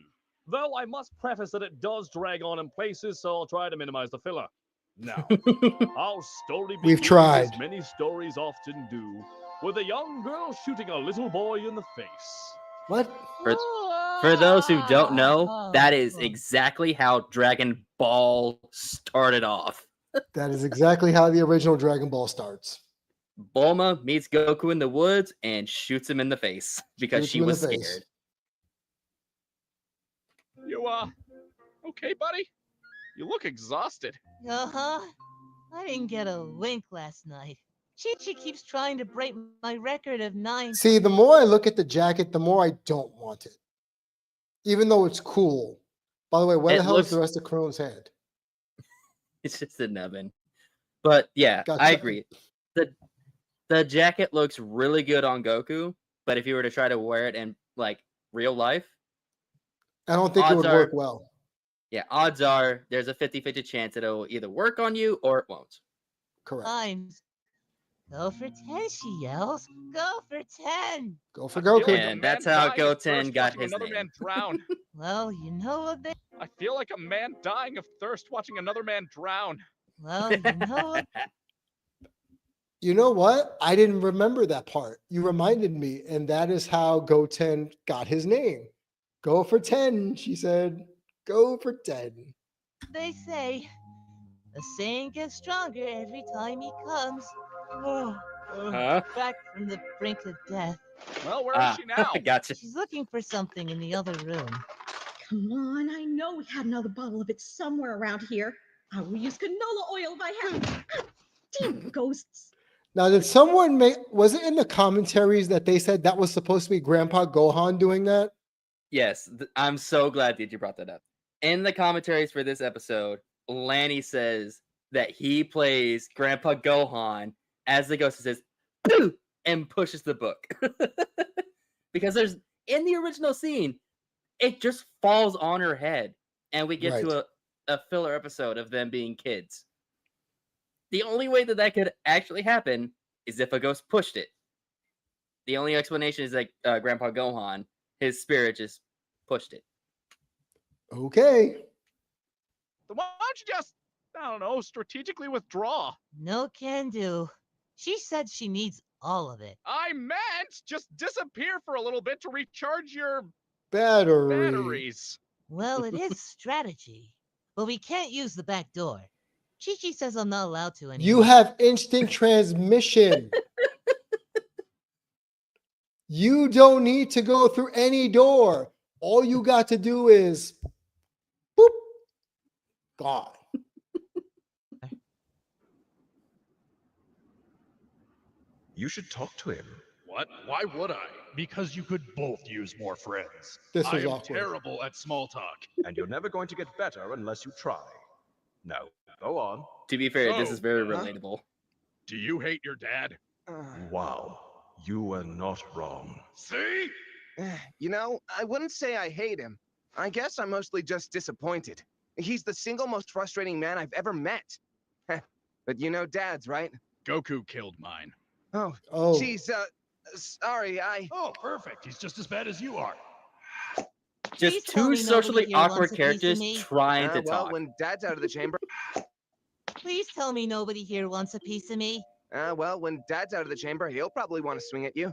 Though I must preface that it does drag on in places, so I'll try to minimize the filler. Now, our story We've begins, tried. as many stories often do, with a young girl shooting a little boy in the face. What? For those who don't know, that is exactly how Dragon Ball started off. That is exactly how the original Dragon Ball starts. Bulma meets Goku in the woods and shoots him in the face because Shoots she him in was the face. scared. You, okay, buddy? You look exhausted. Uh-huh. I didn't get a wink last night. Chi-Chi keeps trying to break my record of 9. See, the more I look at the jacket, the more I don't want it. Even though it's cool. By the way, where It the hell looks- is the rest of Krone's head? It's just a nubbin. But yeah, I Gotcha. agree. The jacket looks really good on Goku, but if you were to try to wear it in like real life, I don't think it odds would are- work well. yeah, odds are there's a 50-50 chance it'll either work on you or it won't. Correct. Times. Go for 10, she yells. Go for 10. Go for I feel Goku. like a And man that's how dying of Goten thirst got watching his another name. man drown. Well, you know what they... I feel like a man dying of thirst watching another man drown. Well, you know what... You know what? I didn't remember that part. You reminded me, and that is how Goten got his name. Go for 10, she said. Go for 10. They say the saying gets stronger every time he comes. Huh? Back from the brink of death. Well, where is she now? Gotcha. She's looking for something in the other room. Come on, I know we had another bottle of it somewhere around here. I will use canola oil if I have. Damn ghosts. Now, did someone make, was it in the commentaries that they said that was supposed to be Grandpa Gohan doing that? Yes, I'm so glad that you brought that up. In the commentaries for this episode, Lanny says that he plays Grandpa Gohan as the ghost says, "Boo!" and pushes the book. Because there's, in the original scene, it just falls on her head. and we get Right. to a filler episode of them being kids. The only way that could actually happen is if a ghost pushed it. The only explanation is that Grandpa Gohan, his spirit just pushed it. Okay. Then why don't you just, I don't know, strategically withdraw? No can do. She said she needs all of it. I meant just disappear for a little bit to recharge your batteries. Well, it is strategy. But we can't use the back door. Chi-Chi says I'm not allowed to anymore. You have instant transmission. You don't need to go through any door. All you got to do is boop, gone. You should talk to him. What? Why would I? Because you could both use more friends. This I was am awkward. terrible at small talk. And you're never going to get better unless you try. Now, go on. To be fair, this So, is very relatable. Do you hate your dad? Wow. You were not wrong. See? You know, I wouldn't say I hate him. I guess I'm mostly just disappointed. He's the single most frustrating man I've ever met. But you know dads, right? Goku killed mine. Oh, Oh. geez, sorry, Oh, perfect. He's just as bad as you are. Just tell two me nobody socially here wants awkward a piece of characters me. trying to well, talk. when dad's out of the chamber. Please tell me nobody here wants a piece of me. Well, when dad's out of the chamber, he'll probably want to swing at you.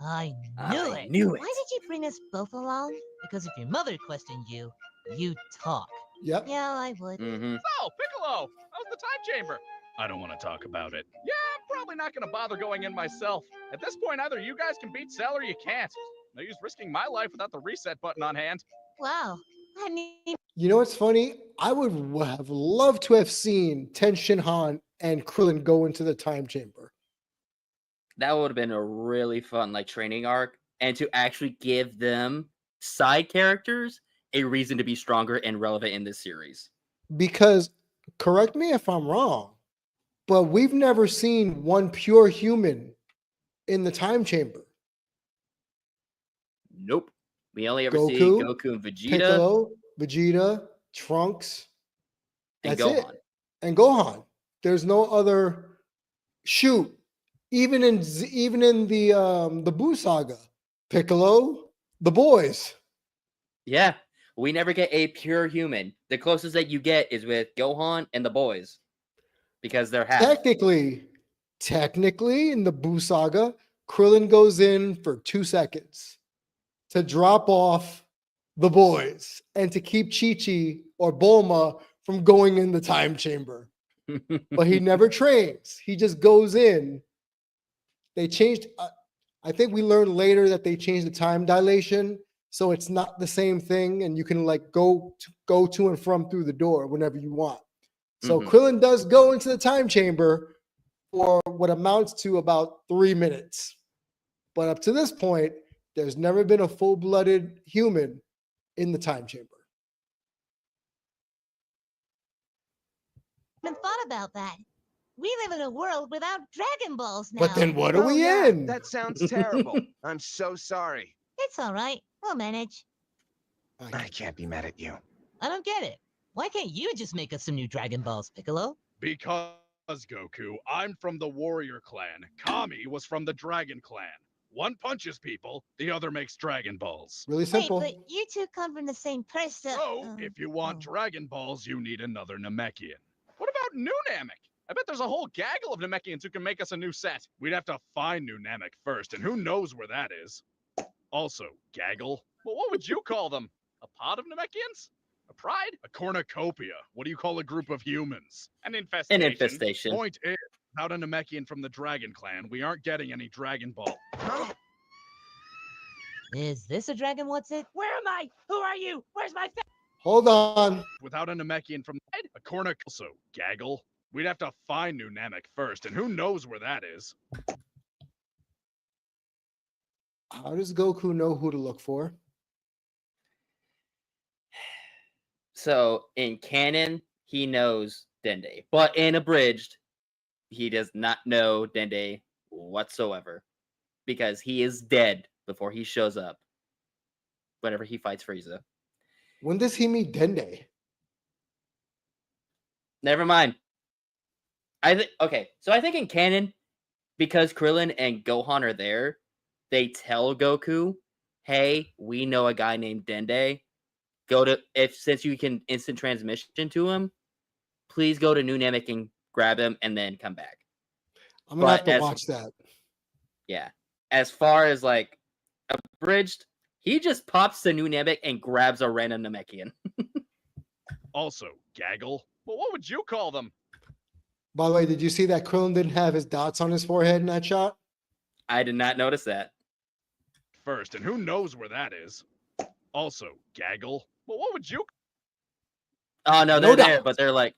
I I knew it. Why did you bring us both along? Because if your mother questioned you, you'd talk. Yep. Yeah, I would. Mm-hmm. So, Piccolo, how's the time chamber? I don't want to talk about it. Yeah, I'm probably not going to bother going in myself. At this point, either you guys can beat Cell or you can't. No use risking my life without the reset button on hand. Wow. I need You know what's funny? I would have loved to have seen Ten Shinhan and Krillin go into the time chamber. That would have been a really fun training arc, and to actually give them side characters a reason to be stronger and relevant in this series. Because, correct me if I'm wrong, but we've never seen one pure human in the time chamber. Nope. We only ever see Goku, Goku and Vegeta Piccolo, Vegeta, Trunks. and That's Gohan. it. And Gohan. There's no other shoot. Even in the Buu saga, Piccolo, the boys. Yeah. We never get a pure human. The closest that you get is with Gohan and the boys. Because they're half. Technically, in the Buu saga, Krillin goes in for 2 seconds to drop off the boys and to keep Chi-Chi or Bulma from going in the time chamber. But he never trains. He just goes in. They changed. I think we learned later that they changed the time dilation, so it's not the same thing, and you can go to and from through the door whenever you want. So Krillin does go into the time chamber for what amounts to about 3 minutes. But up to this point, there's never been a full-blooded human in the time chamber. I haven't thought about that. We live in a world without Dragon Balls now. But then what are we yeah, in? That sounds terrible. I'm so sorry. It's all right. We'll manage. I can't be mad at you. I don't get it. Why can't you just make us some new Dragon Balls, Piccolo? Because, Goku, I'm from the Warrior Clan. Kami was from the Dragon Clan. One punches people, the other makes Dragon Balls. Really simple. Wait, but you two come from the same person. So, if you want Dragon Balls, you need another Namekian. What about new Namek? I bet there's a whole gaggle of Namekians who can make us a new set. We'd have to find new Namek first, and who knows where that is. Also, gaggle? Well, what would you call them? A pod of Namekians? A pride? A cornucopia. What do you call a group of humans? An infestation. An infestation. Point is, without a Namekian from the Dragon Clan, we aren't getting any Dragon Ball. Is this a dragon? What's it? Where am I? Who are you? Where's my Hold on. Without a Namekian from a corner, also gaggle. We'd have to find new Namek first, and who knows where that is. How does Goku know who to look for? So in canon, he knows Dende, but in Abridged, he does not know Dende whatsoever because he is dead before he shows up whenever he fights Frieza. When does he meet Dende? Never mind. So I think in canon, because Krillin and Gohan are there, they tell Goku, "Hey, we know a guy named Dende. Since you can instant transmission to him, please go to New Namek and grab him, and then come back." I'm gonna have to watch that. Yeah, as far as like abridged, he just pops to New Namek and grabs a random Namekian. Also, gaggle. Well, what would you call them? By the way, did you see that Krillin didn't have his dots on his forehead in that shot? I did not notice that. First, and who knows where that is? Also, gaggle. Well, what would you? Oh no, No they're there, doubt. but they're like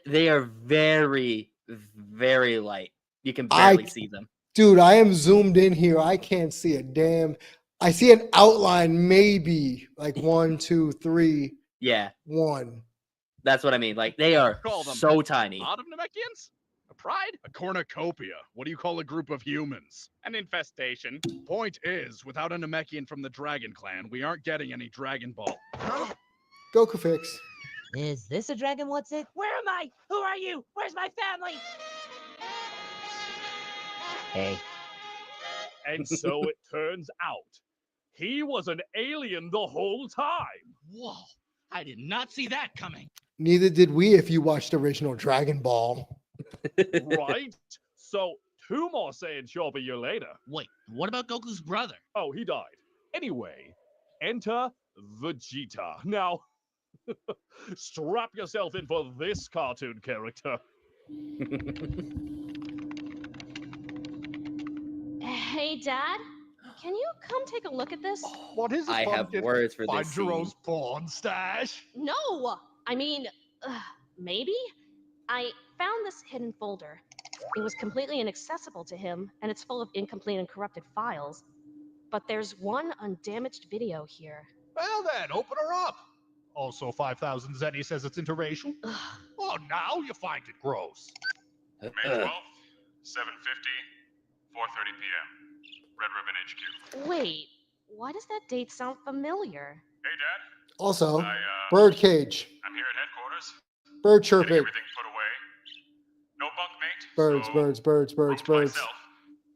they are very, very light. You can barely see them. Dude, I am zoomed in here. I can't see a damn. I see an outline, maybe like 1, 2, 3. Yeah, 1. that's what I mean. Like they are Call them so tiny. Lot of Namekians? A pride? A cornucopia. What do you call a group of humans? An infestation. Point is, without a Namekian from the Dragon Clan, we aren't getting any Dragon Ball. Goku fix. Is this a dragon? What's it? Where am I? Who are you? Where's my family? Hey. And so it turns out he was an alien the whole time. Whoa, I did not see that coming. Neither did we if you watched original Dragon Ball. Right? So 2 more Saiyan show up a year later. Wait, what about Goku's brother? Oh, he died. Anyway, enter Vegeta. Now, strap yourself in for this cartoon character. Hey, Dad, can you come take a look at this? What is it? I have words for this scene. Jiro's porn stash? No, I mean, maybe? I found this hidden folder. It was completely inaccessible to him, and it's full of incomplete and corrupted files. But there's one undamaged video here. Well then, open her up. Also, 5,000 Zenny says it's interracial. Oh, now you find it gross. May 12th, 7:50, 4:30 p.m. Red Ribbon HQ. Wait, why does that date sound familiar? Hey, Dad. Also, Birdcage. I'm here at headquarters. Bird Getting chirping. everything put away. No bunkmate. Birds, so birds, birds, birds, birds. myself,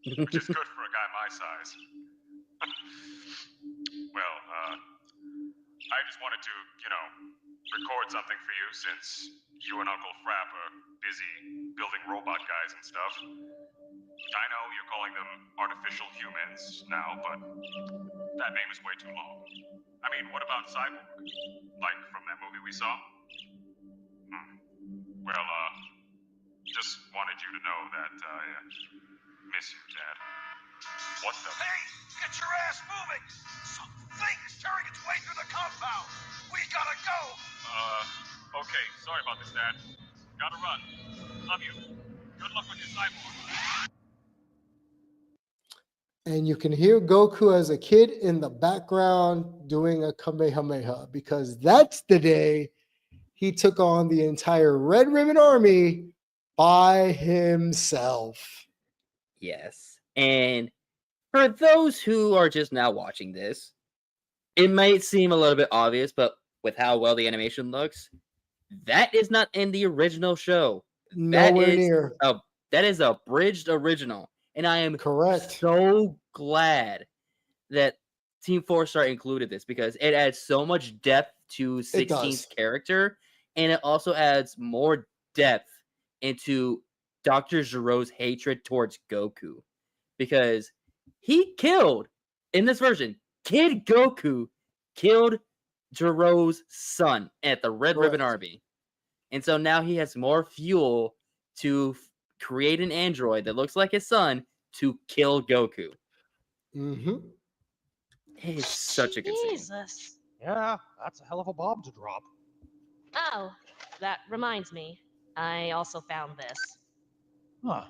which is good for a guy my size. Well, I just wanted to, record something for you since you and Uncle Frapp are busy building robot guys and stuff. I know you're calling them artificial humans now, but that name is way too long. I mean, what about Cyborg? Like from that movie we saw? Well, just wanted you to know that I miss you, Dad. What the? Hey, get your ass moving! Something is tearing its way through the compound! We gotta go! Okay, sorry about this, Dad. Gotta run. Love you. Good luck with your cyborg. And you can hear Goku as a kid in the background doing a Kamehameha because that's the day he took on the entire Red Ribbon Army by himself. Yes. And for those who are just now watching this, it might seem a little bit obvious, but with how well the animation looks, that is not in the original show. Nowhere near. That is a abridged original. And I am correct. So glad that Team 4-Star included this because it adds so much depth to 16's character, and it also adds more depth into Dr. Gero's hatred towards Goku. Because he killed, in this version, Kid Goku killed Gero's son at the Red Ribbon Army. And so now he has more fuel to create an android that looks like his son to kill Goku. Mm-hmm. It is such a good scene. Jesus. Yeah, that's a hell of a bomb to drop. Oh, that reminds me. I also found this. Huh.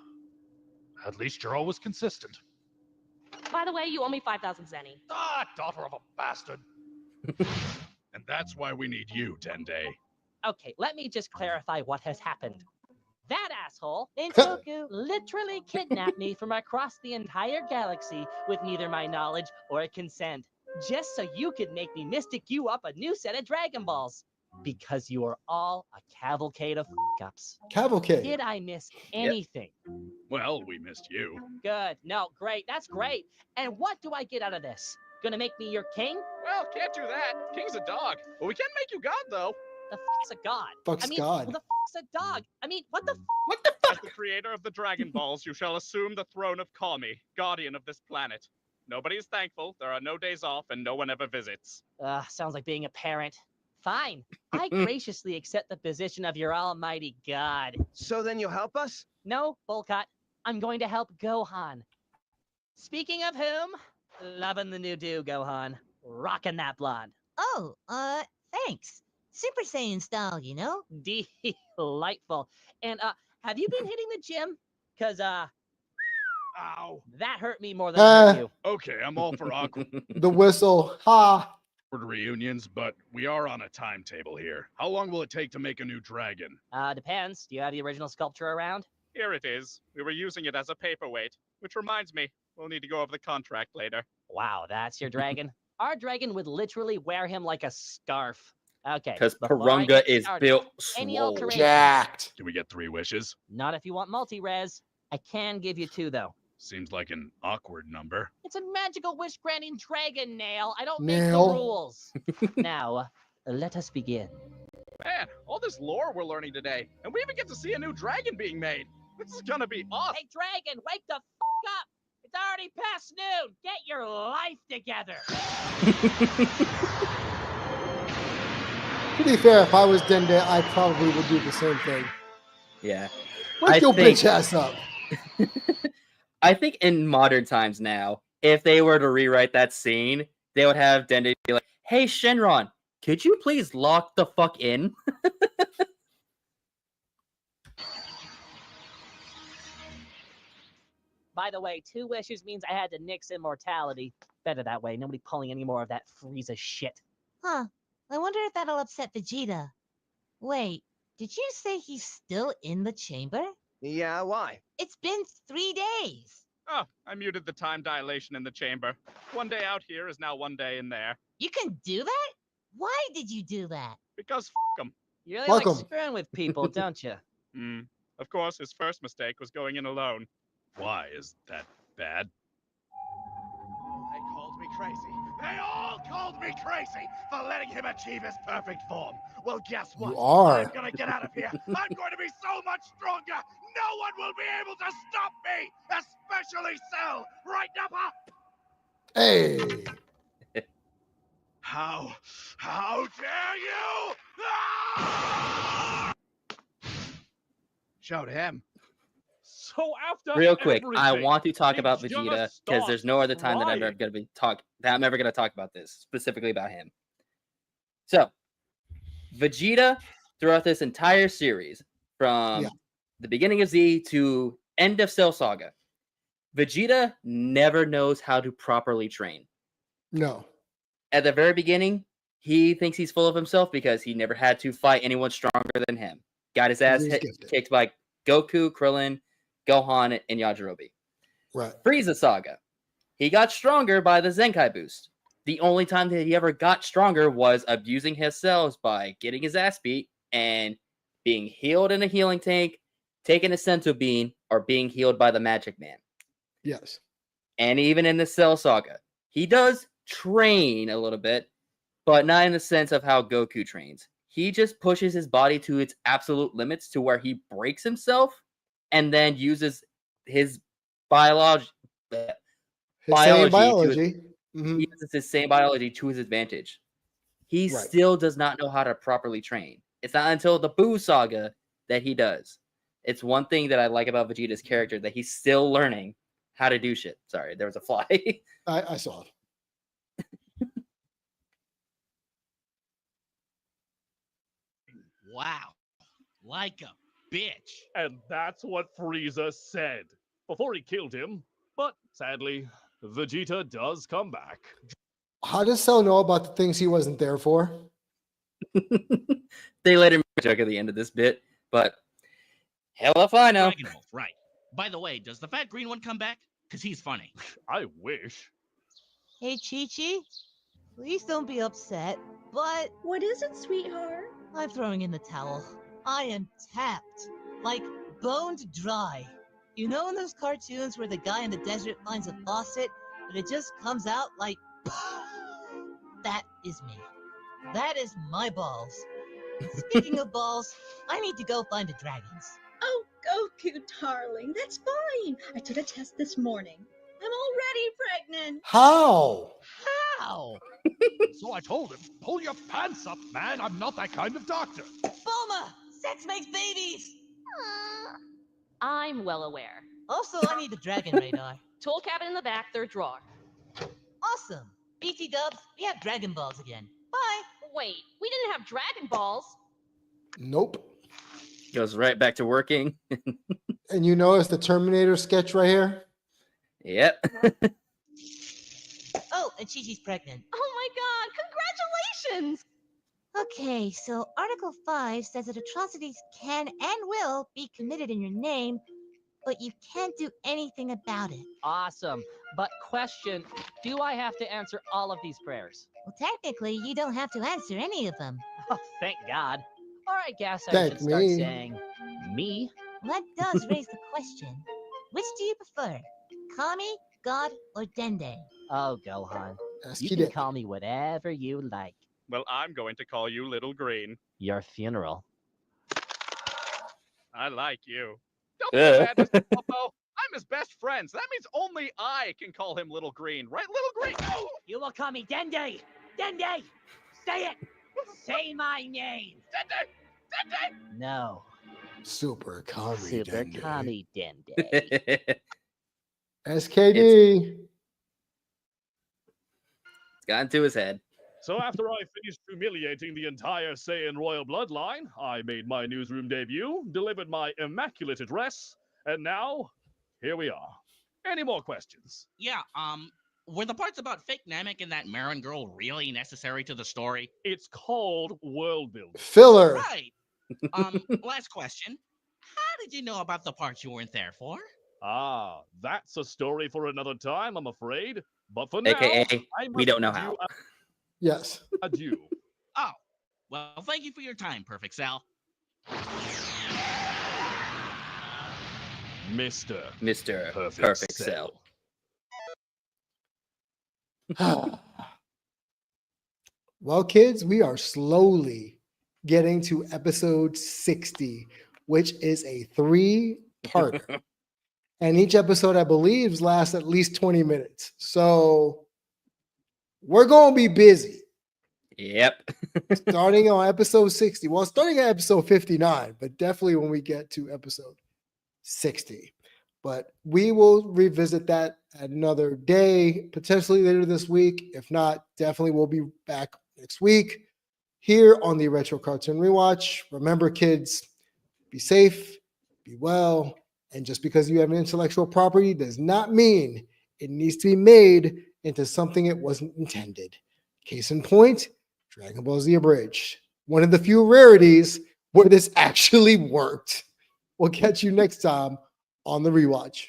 At least Jiro was consistent. By the way, you owe me 5,000 Zenny. Ah, daughter of a bastard. And that's why we need you, Dende. Okay, let me just clarify what has happened. That asshole named Goku literally kidnapped me from across the entire galaxy with neither my knowledge or consent. just so you could make me mystic you up a new set of Dragon Balls. Because you are all a cavalcade of f***ups. Cavalcade. Did I miss anything? Well, we missed you. Good. No, great. That's great. And what do I get out of this? Gonna make me your king? Well, can't do that. King's a dog. But we can make you god, though. The f***'s a god. Fuck's God. Well, the f***'s a dog. I mean, what the f***? What the fuck? As the creator of the Dragon Balls, you shall assume the throne of Kami, guardian of this planet. Nobody is thankful, there are no days off, and no one ever visits. Sounds like being a parent. Fine. I graciously accept the position of your almighty god. So then you'll help us? No, Bullcut. I'm going to help Gohan. Speaking of whom, loving the new do, Gohan. Rocking that blonde. Oh, thanks. Super Saiyan style, you know? Delightful. And, have you been hitting the gym? Cause, Ow. that hurt me more than it hurt you. Okay, I'm all for awkward The whistle. Ha. reunions, but we are on a timetable here. How long will it take to make a new dragon? Depends. Do you have the original sculpture around? Here it is. We were using it as a paperweight, which reminds me, we'll need to go over the contract later. Wow, that's your dragon? Our dragon would literally wear him like a scarf. Okay. Because before I Purunga get is started, built any swole. alterations? Jacked. Can we get 3 wishes? Not if you want multi-res. I can give you 2, though. Seems like an awkward number. It's a magical wish-granting dragon, Nail. I don't make the Nail. rules. Now, let us begin. Man, all this lore we're learning today, and we even get to see a new dragon being made. This is gonna be awesome. Hey, dragon, wake the f*** up! It's already past noon. Get your life together. To be fair, if I was Dende, I probably would do the same thing. Yeah. Wake your bitch ass up. I think in modern times now, if they were to rewrite that scene, they would have Dende be like, "Hey Shenron, could you please lock the fuck in?" By the way, 2 wishes means I had to nix immortality. Better that way. Nobody pulling any more of that Frieza shit. Huh. I wonder if that'll upset Vegeta. Wait, did you say he's still in the chamber? Yeah, why? It's been 3 days. Oh, I muted the time dilation in the chamber. 1 day out here is now 1 day in there. You can do that? Why did you do that? Because f*** them. You really Welcome. like screwing with people, don't you? Of course, his first mistake was going in alone. Why is that bad? They called me crazy. They all called me crazy for letting him achieve his perfect form. Well, guess what? You are. I'm gonna get out of here. I'm going to be so much stronger. No one will be able to stop me, especially Cell. Right, Nappa? Hey. How dare you? Ah! Shout him. So after Real quick, I everything, want to talk they about Vegeta just because there's no other time that I'm trying. ever going to talk about this specifically about him. So, Vegeta throughout this entire series, from the beginning of Z to end of Cell Saga, Vegeta never knows how to properly train. No. At the very beginning, he thinks he's full of himself because he never had to fight anyone stronger than him. Got his ass kicked by Goku, Krillin, Gohan, and Yajirobe. Right. Frieza Saga. He got stronger by the Zenkai boost. The only time that he ever got stronger was abusing his cells by getting his ass beat and being healed in a healing tank, taking a Senzu Bean, or being healed by the Magic Man. Yes. And even in the Cell Saga, he does train a little bit, but not in the sense of how Goku trains. He just pushes his body to its absolute limits to where he breaks himself and then uses his biology. Biology. He uses his same biology to his advantage. He Right. still does not know how to properly train. It's not until the Buu Saga that he does. It's one thing that I like about Vegeta's character, that he's still learning how to do shit. Sorry, there was a fly. I saw it. Wow. Like a bitch. And that's what Frieza said before he killed him. But sadly, Vegeta does come back. How does Cell know about the things he wasn't there for? They let him joke at the end of this bit, but hell if I know. Dragon Wolf, right. By the way, does the fat green one come back? Because he's funny. I wish. Hey, Chi-Chi, Please don't be upset, but... What is it, sweetheart? I'm throwing in the towel. I am tapped. Like, boned dry. You know in those cartoons where the guy in the desert finds a faucet, but it just comes out like... That is me. That is my balls. Speaking of balls, I need to go find the dragons. Oh, Goku, darling, that's fine. I did a test this morning. I'm already pregnant. How? How? So I told him, pull your pants up, man. I'm not that kind of doctor. Bulma! Sex makes babies! I'm well aware. Also, I need the dragon radar. Tool cabinet in the back, third drawer. Awesome. BT dubs, we have Dragon Balls again. Bye. Wait, we didn't have Dragon Balls. Nope. Goes right back to working. And you notice the Terminator sketch right here? Yep. Oh, and Chi-Chi's pregnant. Oh my god, congratulations! Okay, so Article 5 says that atrocities can and will be committed in your name, but you can't do anything about it. Awesome. But question, do I have to answer all of these prayers? Well, technically, you don't have to answer any of them. Oh, thank God. Or I guess I Thank should start me. saying, me? Well, that does raise the question. Which do you prefer? Kami, God, or Dende? Oh, Gohan. Ask You you can that. call me whatever you like. Well, I'm going to call you Little Green. Your funeral. I like you. Don't feel bad, Mr. Popo. I'm his best friend, so that means only I can call him Little Green, right, Little Green? Oh! You will call me Dende! Dende! Say it! Say my name! Dende! Dende! No. Super Kami Super Dende. Kami Dende. SKD. It's got into his head. So after I finished humiliating the entire Saiyan royal bloodline, I made my newsroom debut, delivered my immaculate address, and now, here we are. Any more questions? Yeah, were the parts about fake Namek and that Marin girl really necessary to the story? It's called world building. Filler. Right. Last question. How did you know about the parts you weren't there for? Ah, that's a story for another time, I'm afraid. But for now, AKA, I we must don't know bid how. you Yes. adieu. Oh, well, thank you for your time, Perfect Cell. Mr. Perfect Cell. Well, kids, we are slowly getting to episode 60, which is a 3-parter. And each episode, I believe, lasts at least 20 minutes. So we're going to be busy. Yep. Starting on episode 60. Well, starting at episode 59, but definitely when we get to episode 60. But we will revisit that at another day, potentially later this week. If not, definitely we'll be back next week here on the Retro Cartoon Rewatch. Remember, kids, be safe, be well, and just because you have an intellectual property does not mean it needs to be made into something it wasn't intended. Case in point, Dragon Ball Z Abridged. One of the few rarities where this actually worked. We'll catch you next time on the Rewatch.